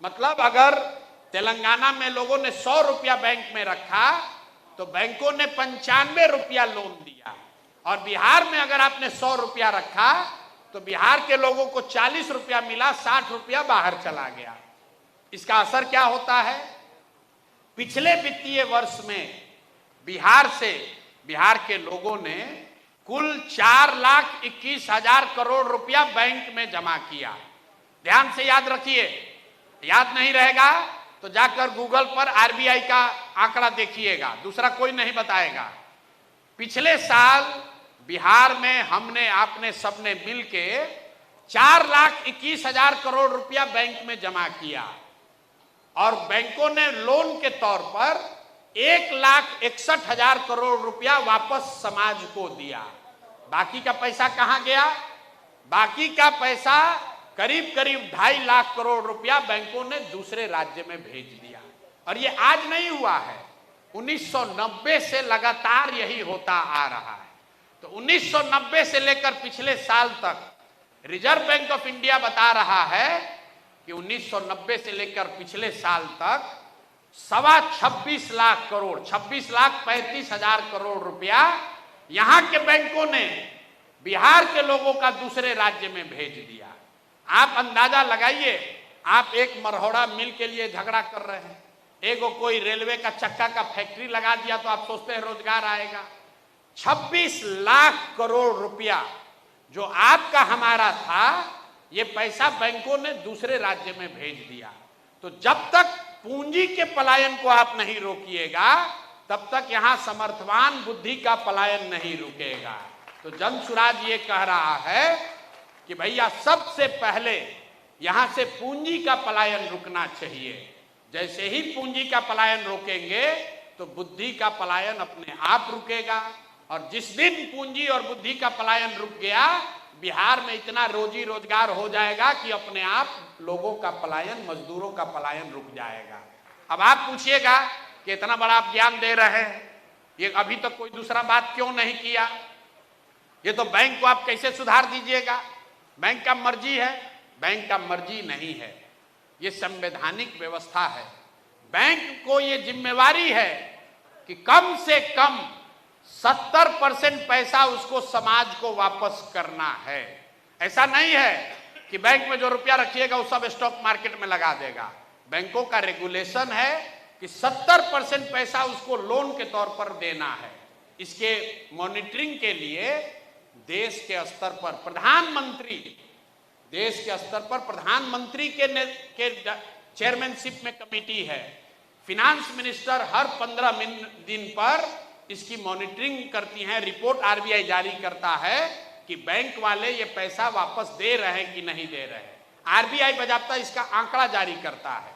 मतलब अगर तेलंगाना में लोगों ने 100 रुपया बैंक में रखा तो बैंकों ने 95 रुपया लोन दिया। और बिहार में अगर आपने 100 रुपया रखा तो बिहार के लोगों को 40 रुपया मिला, 60 रुपया बाहर चला गया। इसका असर क्या होता है, पिछले वित्तीय वर्ष में बिहार के लोगों ने कुल 4,21,000 करोड़ रुपया बैंक में जमा किया। ध्यान से याद रखिए, याद नहीं रहेगा तो जाकर गूगल पर आरबीआई का आंकड़ा देखिएगा, दूसरा कोई नहीं बताएगा। पिछले साल बिहार में हमने, आपने, सबने मिलके 4,21,000 करोड़ रुपया बैंक में जमा किया और बैंकों ने लोन के तौर पर 1,61,000 करोड़ रुपया वापस समाज को दिया। बाकी का पैसा कहां गया, बाकी का पैसा करीब करीब 2.5 लाख करोड़ रुपया बैंकों ने दूसरे राज्य में भेज दिया। और ये आज नहीं हुआ है, 1990 से लगातार यही होता आ रहा है। तो 1990 से लेकर पिछले साल तक रिजर्व बैंक ऑफ इंडिया बता रहा है कि 1990 से लेकर पिछले साल तक 26 लाख करोड़, 26,35,000 करोड़ रुपया यहां के बैंकों ने बिहार के लोगों का दूसरे राज्य में भेज दिया। आप अंदाजा लगाइए, आप एक मरहोड़ा मिल के लिए झगड़ा कर रहे हैं, एगो कोई रेलवे का चक्का का फैक्ट्री लगा दिया तो आप सोचते हैं रोजगार आएगा। 26 लाख करोड़ रुपया जो आपका हमारा था, ये पैसा बैंकों ने दूसरे राज्य में भेज दिया। तो जब तक पूंजी के पलायन को आप नहीं रोकिएगा, तब तक यहां समर्थवान बुद्धि का पलायन नहीं रुकेगा। तो जन सुराज ये कह रहा है कि भैया सबसे पहले यहां से पूंजी का पलायन रुकना चाहिए। जैसे ही पूंजी का पलायन रोकेंगे तो बुद्धि का पलायन अपने आप रुकेगा। और जिस दिन पूंजी और बुद्धि का पलायन रुक गया, बिहार में इतना रोजी रोजगार हो जाएगा कि अपने आप लोगों का पलायन, मजदूरों का पलायन रुक जाएगा। अब आप पूछिएगा कि इतना बड़ा आप ज्ञान दे रहे हैं, ये अभी तक कोई दूसरा बात क्यों नहीं किया? ये तो बैंक को आप कैसे सुधार दीजिएगा? बैंक का मर्जी है? बैंक का मर्जी नहीं है, ये संवैधानिक व्यवस्था है। बैंक को ये जिम्मेवारी है कि कम से कम 70% पैसा उसको समाज को वापस करना है। ऐसा नहीं है कि बैंक में जो रुपया रखिएगा वो सब स्टॉक मार्केट में लगा देगा। बैंकों का रेगुलेशन है कि 70% पैसा उसको लोन के तौर पर देना है। इसके मॉनिटरिंग के लिए देश के स्तर पर प्रधानमंत्री, देश के स्तर पर प्रधानमंत्री के चेयरमैनशिप में कमेटी है। फिनांस मिनिस्टर हर 15 दिन पर इसकी मॉनिटरिंग करती हैं, रिपोर्ट आरबीआई जारी करता है कि बैंक वाले ये पैसा वापस दे रहे हैं कि नहीं दे रहे हैं। आरबीआई बाकायदा इसका आंकड़ा जारी करता है।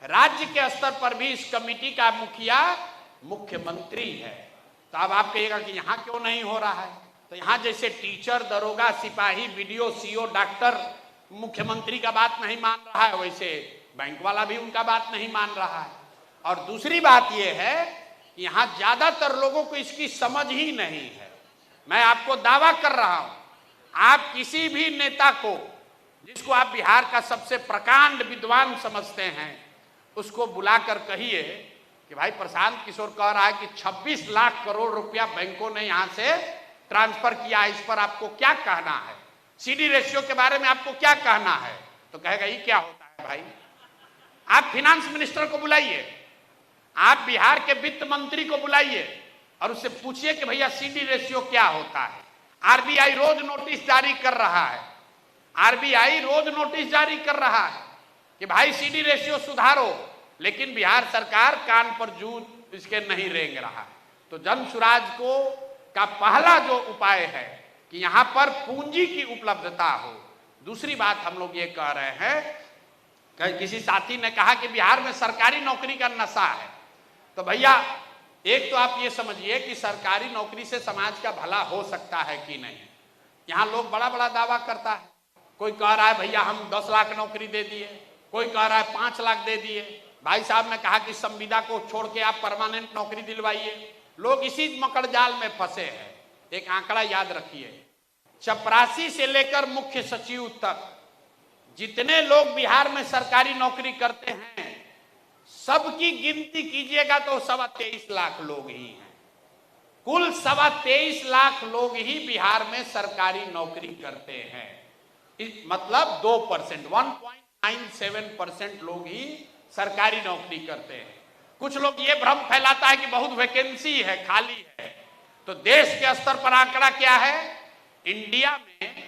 राज्य के स्तर पर भी इस कमेटी का मुखिया मुख्यमंत्री है। तो अब आप कहिएगा कि यहाँ क्यों नहीं हो रहा है? तो यहाँ जैसे टीचर, दरोगा, सिपाही, बीडीओ, सीओ, डॉक्टर मुख्यमंत्री का बात नहीं मान रहा है, वैसे बैंक वाला भी उनका बात नहीं मान रहा है। और दूसरी बात यह है कि यहाँ ज्यादातर लोगों को इसकी समझ ही नहीं है। मैं आपको दावा कर रहा हूं, आप किसी भी नेता को, जिसको आप बिहार का सबसे प्रकांड विद्वान समझते हैं, उसको बुलाकर कहिए कि भाई प्रशांत किशोर कह रहा है कि 26 लाख करोड़ रुपया बैंकों ने यहां से ट्रांसफर किया, इस पर आपको क्या कहना है? सीडी रेशियो के बारे में आपको क्या कहना है? तो कहेगा ये क्या होता है भाई? आप फिनांस मिनिस्टर को बुलाइए, आप बिहार के वित्त मंत्री को बुलाइए और उससे पूछिए कि भैया सीडी रेशियो क्या होता है। आरबीआई रोज नोटिस जारी कर रहा है, आरबीआई रोज नोटिस जारी कर रहा है कि भाई सीडी रेशियो सुधारो, लेकिन बिहार सरकार कान पर जूं इसके नहीं रेंग रहा। तो जन सुराज को का पहला जो उपाय है कि यहां पर पूंजी की उपलब्धता हो। दूसरी बात हम लोग ये कह रहे हैं, किसी साथी ने कहा कि बिहार में सरकारी नौकरी का नशा है। तो भैया एक तो आप ये समझिए कि सरकारी नौकरी से समाज का भला हो सकता है कि नहीं। यहाँ लोग बड़ा बड़ा दावा करता है, कोई कह रहा है भैया हम 10 लाख नौकरी दे दिए, कोई कह रहा है 5 लाख दे दिए। भाई साहब ने कहा कि संविदा को छोड़ के आप परमानेंट नौकरी दिलवाइए। लोग इसी मकड़ जाल में फंसे हैं। एक आंकड़ा याद रखिए, चपरासी से लेकर मुख्य सचिव तक जितने लोग बिहार में सरकारी नौकरी करते हैं, सबकी गिनती कीजिएगा तो 23.25 लाख लोग ही हैं। कुल 23.25 लाख लोग ही बिहार में सरकारी नौकरी करते हैं। मतलब 2%, 1.97% लोग ही सरकारी नौकरी करते हैं। कुछ लोग ये भ्रम फैलाता है कि बहुत वैकेंसी है, खाली है। तो देश के स्तर पर आंकड़ा क्या है? इंडिया में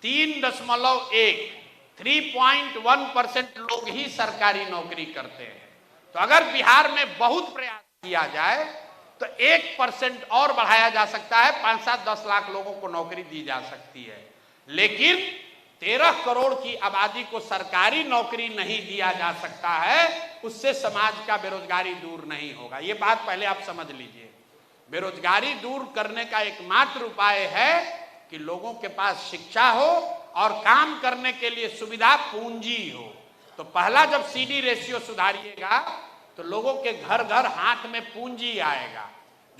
3.1% लोग ही सरकारी नौकरी करते हैं। तो अगर बिहार में बहुत प्रयास किया जाए तो 1% और बढ़ाया जा सकता है, 5-7-10 लाख लोगों को नौकरी दी जा सकती है। लेकिन 13 करोड़ की आबादी को सरकारी नौकरी नहीं दिया जा सकता है, उससे समाज का बेरोजगारी दूर नहीं होगा। ये बात पहले आप समझ लीजिए। बेरोजगारी दूर करने का एकमात्र उपाय है कि लोगों के पास शिक्षा हो और काम करने के लिए सुविधा, पूंजी हो। तो पहला जब सीडी रेशियो सुधारिएगा तो लोगों के घर घर हाथ में पूंजी आएगा।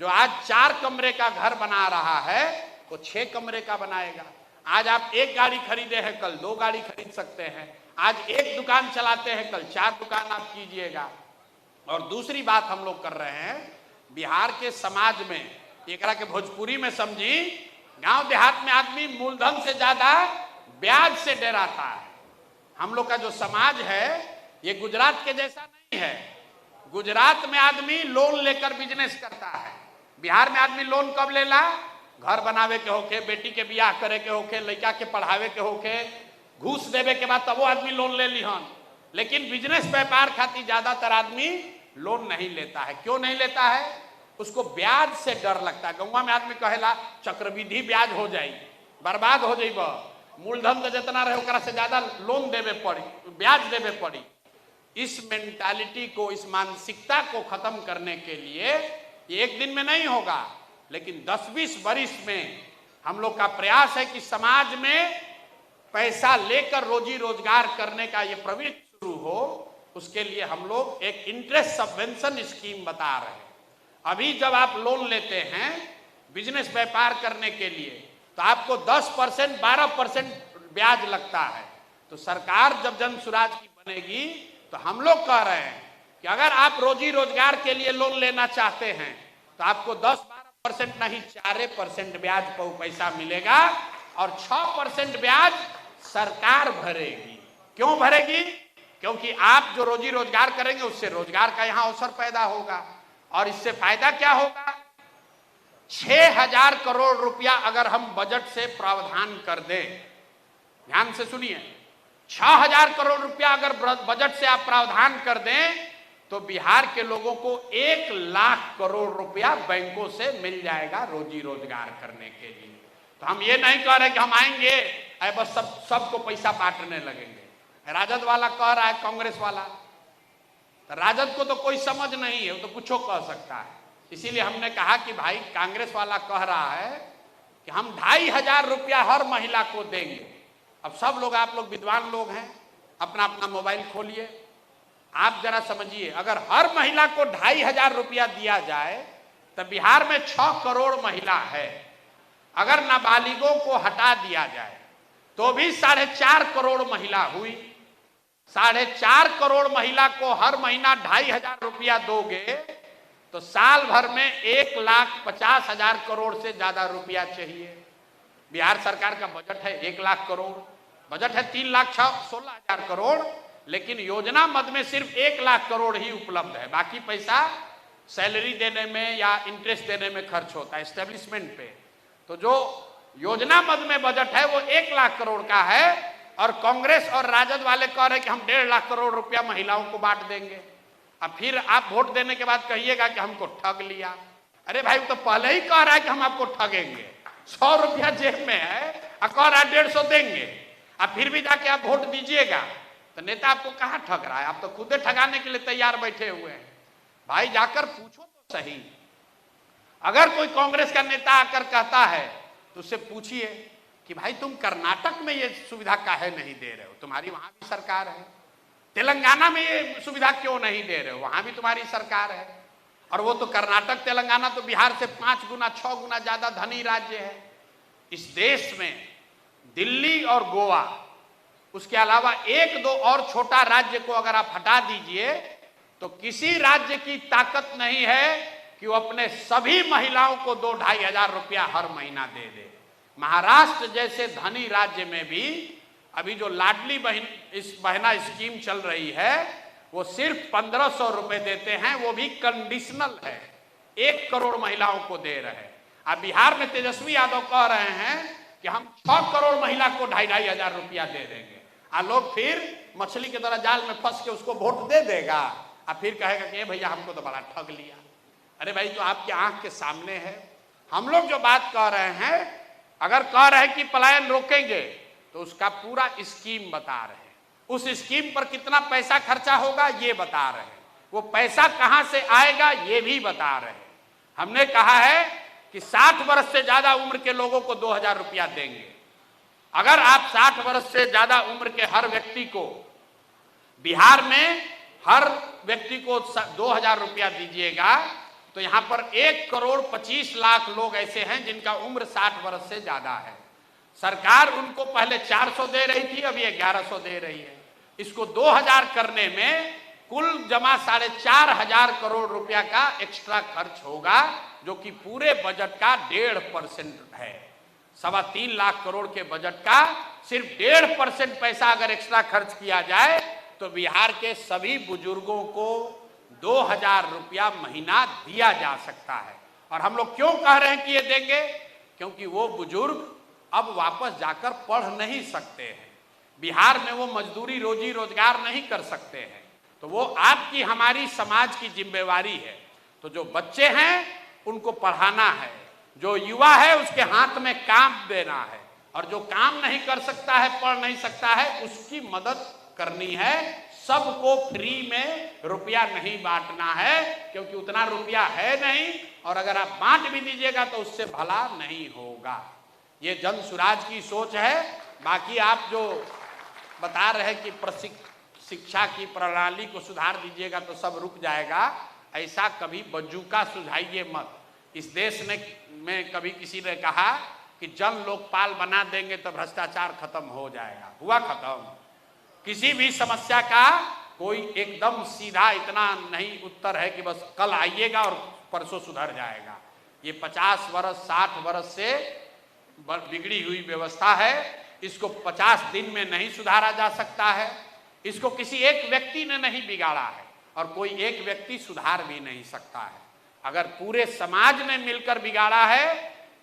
जो आज 4 कमरे का घर बना रहा है वो 6 कमरे का बनाएगा। आज आप 1 गाड़ी खरीदे हैं, कल 2 गाड़ी खरीद सकते हैं। आज 1 दुकान चलाते हैं, कल 4 दुकान आप कीजिएगा। और दूसरी बात हम लोग कर रहे हैं, बिहार के समाज में, एक के भोजपुरी में समझी, गांव देहात में आदमी मूलधन से ज्यादा ब्याज से डराता है। हम लोग का जो समाज है ये गुजरात के जैसा नहीं है। गुजरात में आदमी लोन लेकर बिजनेस करता है, बिहार में आदमी लोन कब लेला? घर बनावे के होके, बेटी के बियाह करे के होके, लड़का के पढ़ावे के होके, घूस देवे के बाद तब वो आदमी लोन ले लिहन। लेकिन बिजनेस व्यापार खातिर ज्यादातर आदमी लोन नहीं लेता है। क्यों नहीं लेता है? उसको ब्याज से डर लगता है। गौवा में आदमी कहेला चक्रवृद्धि ब्याज हो जाई, बर्बाद हो जाइब, मूलधन तो जितना रहे ओकरा से ज्यादा लोन देवे पड़ी, ब्याज देवे पड़ी। इस मेंटालिटी को, इस मानसिकता को खत्म करने के लिए ये एक दिन में नहीं होगा, लेकिन 10-20 वर्ष में हम लोग का प्रयास है कि समाज में पैसा लेकर रोजी रोजगार करने का ये प्रवृत्ति शुरू हो। उसके लिए हम लोग एक इंटरेस्ट सबवेंशन स्कीम बता रहे हैं। अभी जब आप लोन लेते हैं बिजनेस व्यापार करने के लिए तो आपको 10% 12% ब्याज लगता है। तो सरकार जब जन सुराज की बनेगी तो हम लोग कह रहे हैं कि अगर आप रोजी रोजगार के लिए लोन लेना चाहते हैं तो आपको 10-12% नहीं 4% ब्याज पैसा मिलेगा और 6% ब्याज सरकार भरेगी। क्यों भरेगी? क्योंकि आप जो रोजी रोजगार करेंगे उससे रोजगार का यहां अवसर पैदा होगा और इससे फायदा क्या होगा? 6,000 करोड़ रुपया अगर हम बजट से प्रावधान कर दें, ध्यान से सुनिए, 6,000 करोड़ रुपया अगर बजट से आप प्रावधान कर दें तो बिहार के लोगों को 1 लाख करोड़ रुपया बैंकों से मिल जाएगा रोजी रोजगार करने के लिए। तो हम ये नहीं कह रहे कि हम आएंगे बस सबको पैसा बांटने लगेंगे। राजद वाला कह रहा है, कांग्रेस वाला, तो राजद को तो कोई समझ नहीं है, वो तो कुछ कह सकता है। इसीलिए हमने कहा कि भाई कांग्रेस वाला कह रहा है कि हम 2,500 रुपया हर महिला को देंगे। अब सब लोग, आप लोग विद्वान लोग हैं, अपना अपना मोबाइल खोलिए, आप जरा समझिए, अगर हर महिला को 2,500 रुपया दिया जाए तो बिहार में 6 करोड़ महिला है। अगर नाबालिगों को हटा दिया जाए तो भी 4.5 करोड़ महिला हुई। 4.5 करोड़ महिला को हर महीना 2,500 रुपया दोगे तो साल भर में 1,50,000 करोड़ से ज्यादा रुपया चाहिए। बिहार सरकार का बजट है 1 लाख करोड़, बजट है 3,16,000 करोड़, लेकिन योजना मद में सिर्फ 1 लाख करोड़ ही उपलब्ध है। बाकी पैसा सैलरी देने में या इंटरेस्ट देने में खर्च होता है, एस्टेब्लिशमेंट पे। तो जो योजना मद में बजट है वो 1 लाख करोड़ का है और कांग्रेस और राजद वाले कह रहे हैं कि हम 1.5 लाख करोड़ रुपया महिलाओं को बांट देंगे। अब फिर आप वोट देने के बाद कहिएगा कि हमको ठग लिया। अरे भाई, वो तो पहले ही कह रहा है कि हम आपको ठगेंगे, 100 रुपया जेब में है और कह रहा है 150 देंगे, अब फिर भी जाके आप वोट दीजिएगा। तो नेता आपको कहाँ ठग रहा है? आप तो खुदे ठगाने के लिए तैयार बैठे हुए हैं। भाई जाकर पूछो तो सही। अगर कोई कांग्रेस का नेता आकर कहता है तो उससे पूछिए कि भाई तुम कर्नाटक में ये सुविधा काहे नहीं दे रहे हो? तुम्हारी वहां भी सरकार है। तेलंगाना में ये सुविधा क्यों नहीं दे रहे हो? वहां भी तुम्हारी सरकार है। और वो तो कर्नाटक तेलंगाना तो बिहार से 5 गुना 6 गुना ज्यादा धनी राज्य है। इस देश में दिल्ली और गोवा, उसके अलावा 1-2 और छोटा राज्य को अगर आप हटा दीजिए तो किसी राज्य की ताकत नहीं है कि वो अपने सभी महिलाओं को 2-2,500 रुपया हर महीना दे दे। महाराष्ट्र जैसे धनी राज्य में भी अभी जो लाडली बहना स्कीम चल रही है वो सिर्फ 1,500 रुपए देते हैं, वो भी कंडीशनल है। 1 करोड़ महिलाओं को दे रहे हैं। अब बिहार में तेजस्वी यादव कह रहे हैं कि हम 6 करोड़ महिला को 2,500 रुपया दे देंगे। लोग फिर मछली के तरह जाल में फंस के उसको वोट दे देगा और फिर कहेगा कि भैया हमको तो बड़ा ठग लिया। अरे भाई, जो आपके आंख के सामने है। हम लोग जो बात कह रहे हैं, अगर कह रहे हैं कि पलायन रोकेंगे तो उसका पूरा स्कीम बता रहे हैं। उस स्कीम पर कितना पैसा खर्चा होगा ये बता रहे हैं। वो पैसा कहां से आएगा ये भी बता रहे हैं। हमने कहा है कि 60 वर्ष से ज्यादा उम्र के लोगों को 2,000 रुपया देंगे। अगर आप 60 वर्ष से ज्यादा उम्र के हर व्यक्ति को, बिहार में हर व्यक्ति को 2,000 रुपया दीजिएगा तो यहां पर 1,25,00,000 लोग ऐसे हैं जिनका उम्र 60 वर्ष से ज्यादा है। सरकार उनको पहले 400 दे रही थी, अभी 1,100 दे रही है। इसको 2,000 करने में कुल जमा 4,500 करोड़ रुपया का एक्स्ट्रा खर्च होगा, जो कि पूरे बजट का 1.5% है। 3.25 लाख करोड़ के बजट का सिर्फ 1.5% पैसा अगर एक्स्ट्रा खर्च किया जाए तो बिहार के सभी बुजुर्गों को 2,000 रुपया महीना दिया जा सकता है। और हम लोग क्यों कह रहे हैं कि ये देंगे? क्योंकि वो बुजुर्ग अब वापस जाकर पढ़ नहीं सकते हैं। बिहार में वो मजदूरी रोजी रोजगार नहीं कर सकते हैं। तो वो आपकी हमारी समाज की जिम्मेवारी है। तो जो बच्चे हैं उनको पढ़ाना है, जो युवा है उसके हाथ में काम देना है, और जो काम नहीं कर सकता है, पढ़ नहीं सकता है, उसकी मदद करनी है सबको फ्री में रुपया नहीं बांटना है, क्योंकि उतना रुपया है नहीं, और अगर आप बांट भी दीजिएगा तो उससे भला नहीं होगा। ये जन सुराज की सोच है। बाकी आप जो बता रहे कि शिक्षा की प्रणाली को सुधार दीजिएगा तो सब रुक जाएगा, ऐसा कभी बजूका सुझाइए मत। इस देश में कभी किसी ने कहा कि जन लोकपाल बना देंगे तो भ्रष्टाचार खत्म हो जाएगा। हुआ खत्म? किसी भी समस्या का कोई एकदम सीधा इतना नहीं उत्तर है कि बस कल आइएगा और परसों सुधर जाएगा। ये 50 वर्ष 60 वर्ष से बिगड़ी हुई व्यवस्था है। इसको 50 दिन में नहीं सुधारा जा सकता है। इसको किसी एक व्यक्ति ने नहीं बिगाड़ा है और कोई एक व्यक्ति सुधार भी नहीं सकता है। अगर पूरे समाज ने मिलकर बिगाड़ा है,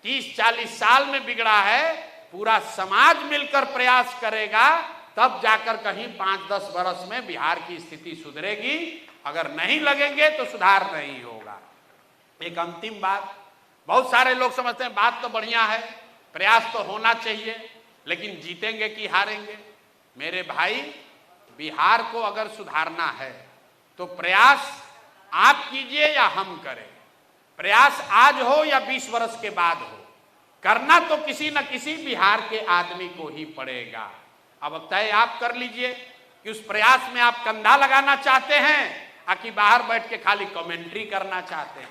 30-40 साल में बिगड़ा है, पूरा समाज मिलकर प्रयास करेगा तब जाकर कहीं 5-10 वर्ष में बिहार की स्थिति सुधरेगी। अगर नहीं लगेंगे तो सुधार नहीं होगा। एक अंतिम बात, बहुत सारे लोग समझते हैं बात तो बढ़िया है, प्रयास तो होना चाहिए, लेकिन जीतेंगे कि हारेंगे? मेरे भाई, बिहार को अगर सुधारना है तो प्रयास आप कीजिए या हम करें। प्रयास आज हो या 20 वर्ष के बाद हो, करना तो किसी न किसी बिहार के आदमी को ही पड़ेगा। अब तय आप कर लीजिए कि उस प्रयास में आप कंधा लगाना चाहते हैं या कि बाहर बैठ के खाली कमेंट्री करना चाहते हैं।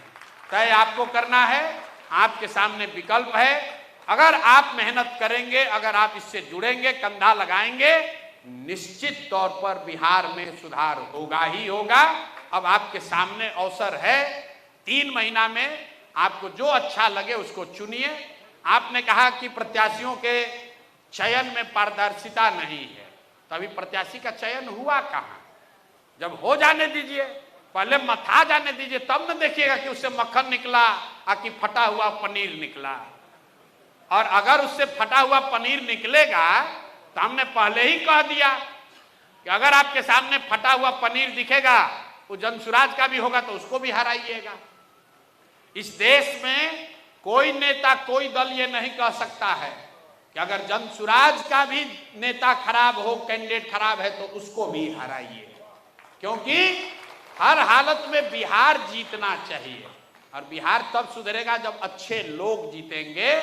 तय आपको करना है, आपके सामने विकल्प है। अगर आप मेहनत करेंगे, अगर आप इससे जुड़ेंगे, कंधा लगाएंगे, निश्चित तौर पर बिहार में सुधार होगा ही होगा। अब आपके सामने अवसर है, 3 महीना में आपको जो अच्छा लगे उसको चुनिए। आपने कहा कि प्रत्याशियों के चयन में पारदर्शिता नहीं है, तभी प्रत्याशी का चयन हुआ कहाँ? जब हो जाने दीजिए, पहले मथा जाने दीजिए, तब न देखिएगा कि उससे मक्खन निकला या कि फटा हुआ पनीर निकला। और अगर उससे फटा हुआ पनीर निकलेगा तो हमने पहले ही कह दिया कि अगर आपके सामने फटा हुआ पनीर दिखेगा, वो जनसुराज का भी होगा तो उसको भी हराइएगा। इस देश में कोई नेता, कोई दल ये नहीं कह सकता है कि अगर जनसुराज का भी नेता खराब हो, कैंडिडेट खराब है तो उसको भी हराइए, क्योंकि हर हालत में बिहार जीतना चाहिए। और बिहार तब सुधरेगा जब अच्छे लोग जीतेंगे।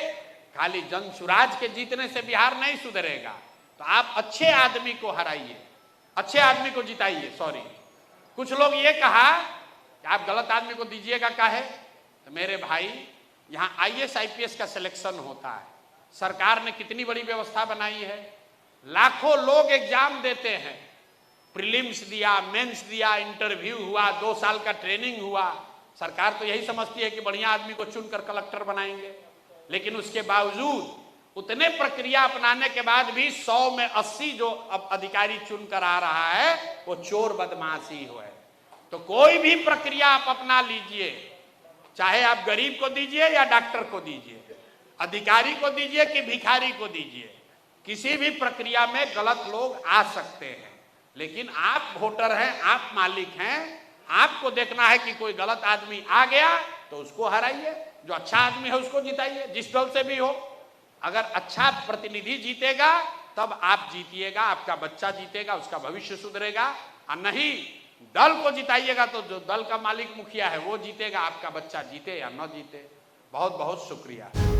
खाली जनसुराज के जीतने से बिहार नहीं सुधरेगा। तो आप अच्छे आदमी को हराइए, अच्छे आदमी को जिताइए। सॉरी, कुछ लोग ये कहा कि आप गलत आदमी को दीजिएगा काहे? तो मेरे भाई, यहाँ IAS IPS का सिलेक्शन होता है। सरकार ने कितनी बड़ी व्यवस्था बनाई है। लाखों लोग एग्जाम देते हैं, प्रीलिम्स दिया, मेंस दिया, इंटरव्यू हुआ, 2 साल का ट्रेनिंग हुआ। सरकार तो यही समझती है कि बढ़िया आदमी को चुनकर कलेक्टर बनाएंगे, लेकिन उसके बावजूद उतने प्रक्रिया अपनाने के बाद भी 100 में 80 जो अब अधिकारी चुनकर आ रहा है वो चोर बदमाशी हो है। तो कोई भी प्रक्रिया आप अपना लीजिए, चाहे आप गरीब को दीजिए या डॉक्टर को दीजिए, अधिकारी को दीजिए कि भिखारी को दीजिए, किसी भी प्रक्रिया में गलत लोग आ सकते हैं। लेकिन आप वोटर हैं, आप मालिक हैं, आपको देखना है कि कोई गलत आदमी आ गया तो उसको हराइए, जो अच्छा आदमी है उसको जिताइए, जिस दल से भी हो। अगर अच्छा प्रतिनिधि जीतेगा तब आप जीतिएगा, आपका बच्चा जीतेगा, उसका भविष्य सुधरेगा। और नहीं, दल को जिताइएगा तो जो दल का मालिक मुखिया है वो जीतेगा, आपका बच्चा जीते या न जीते। बहुत बहुत शुक्रिया।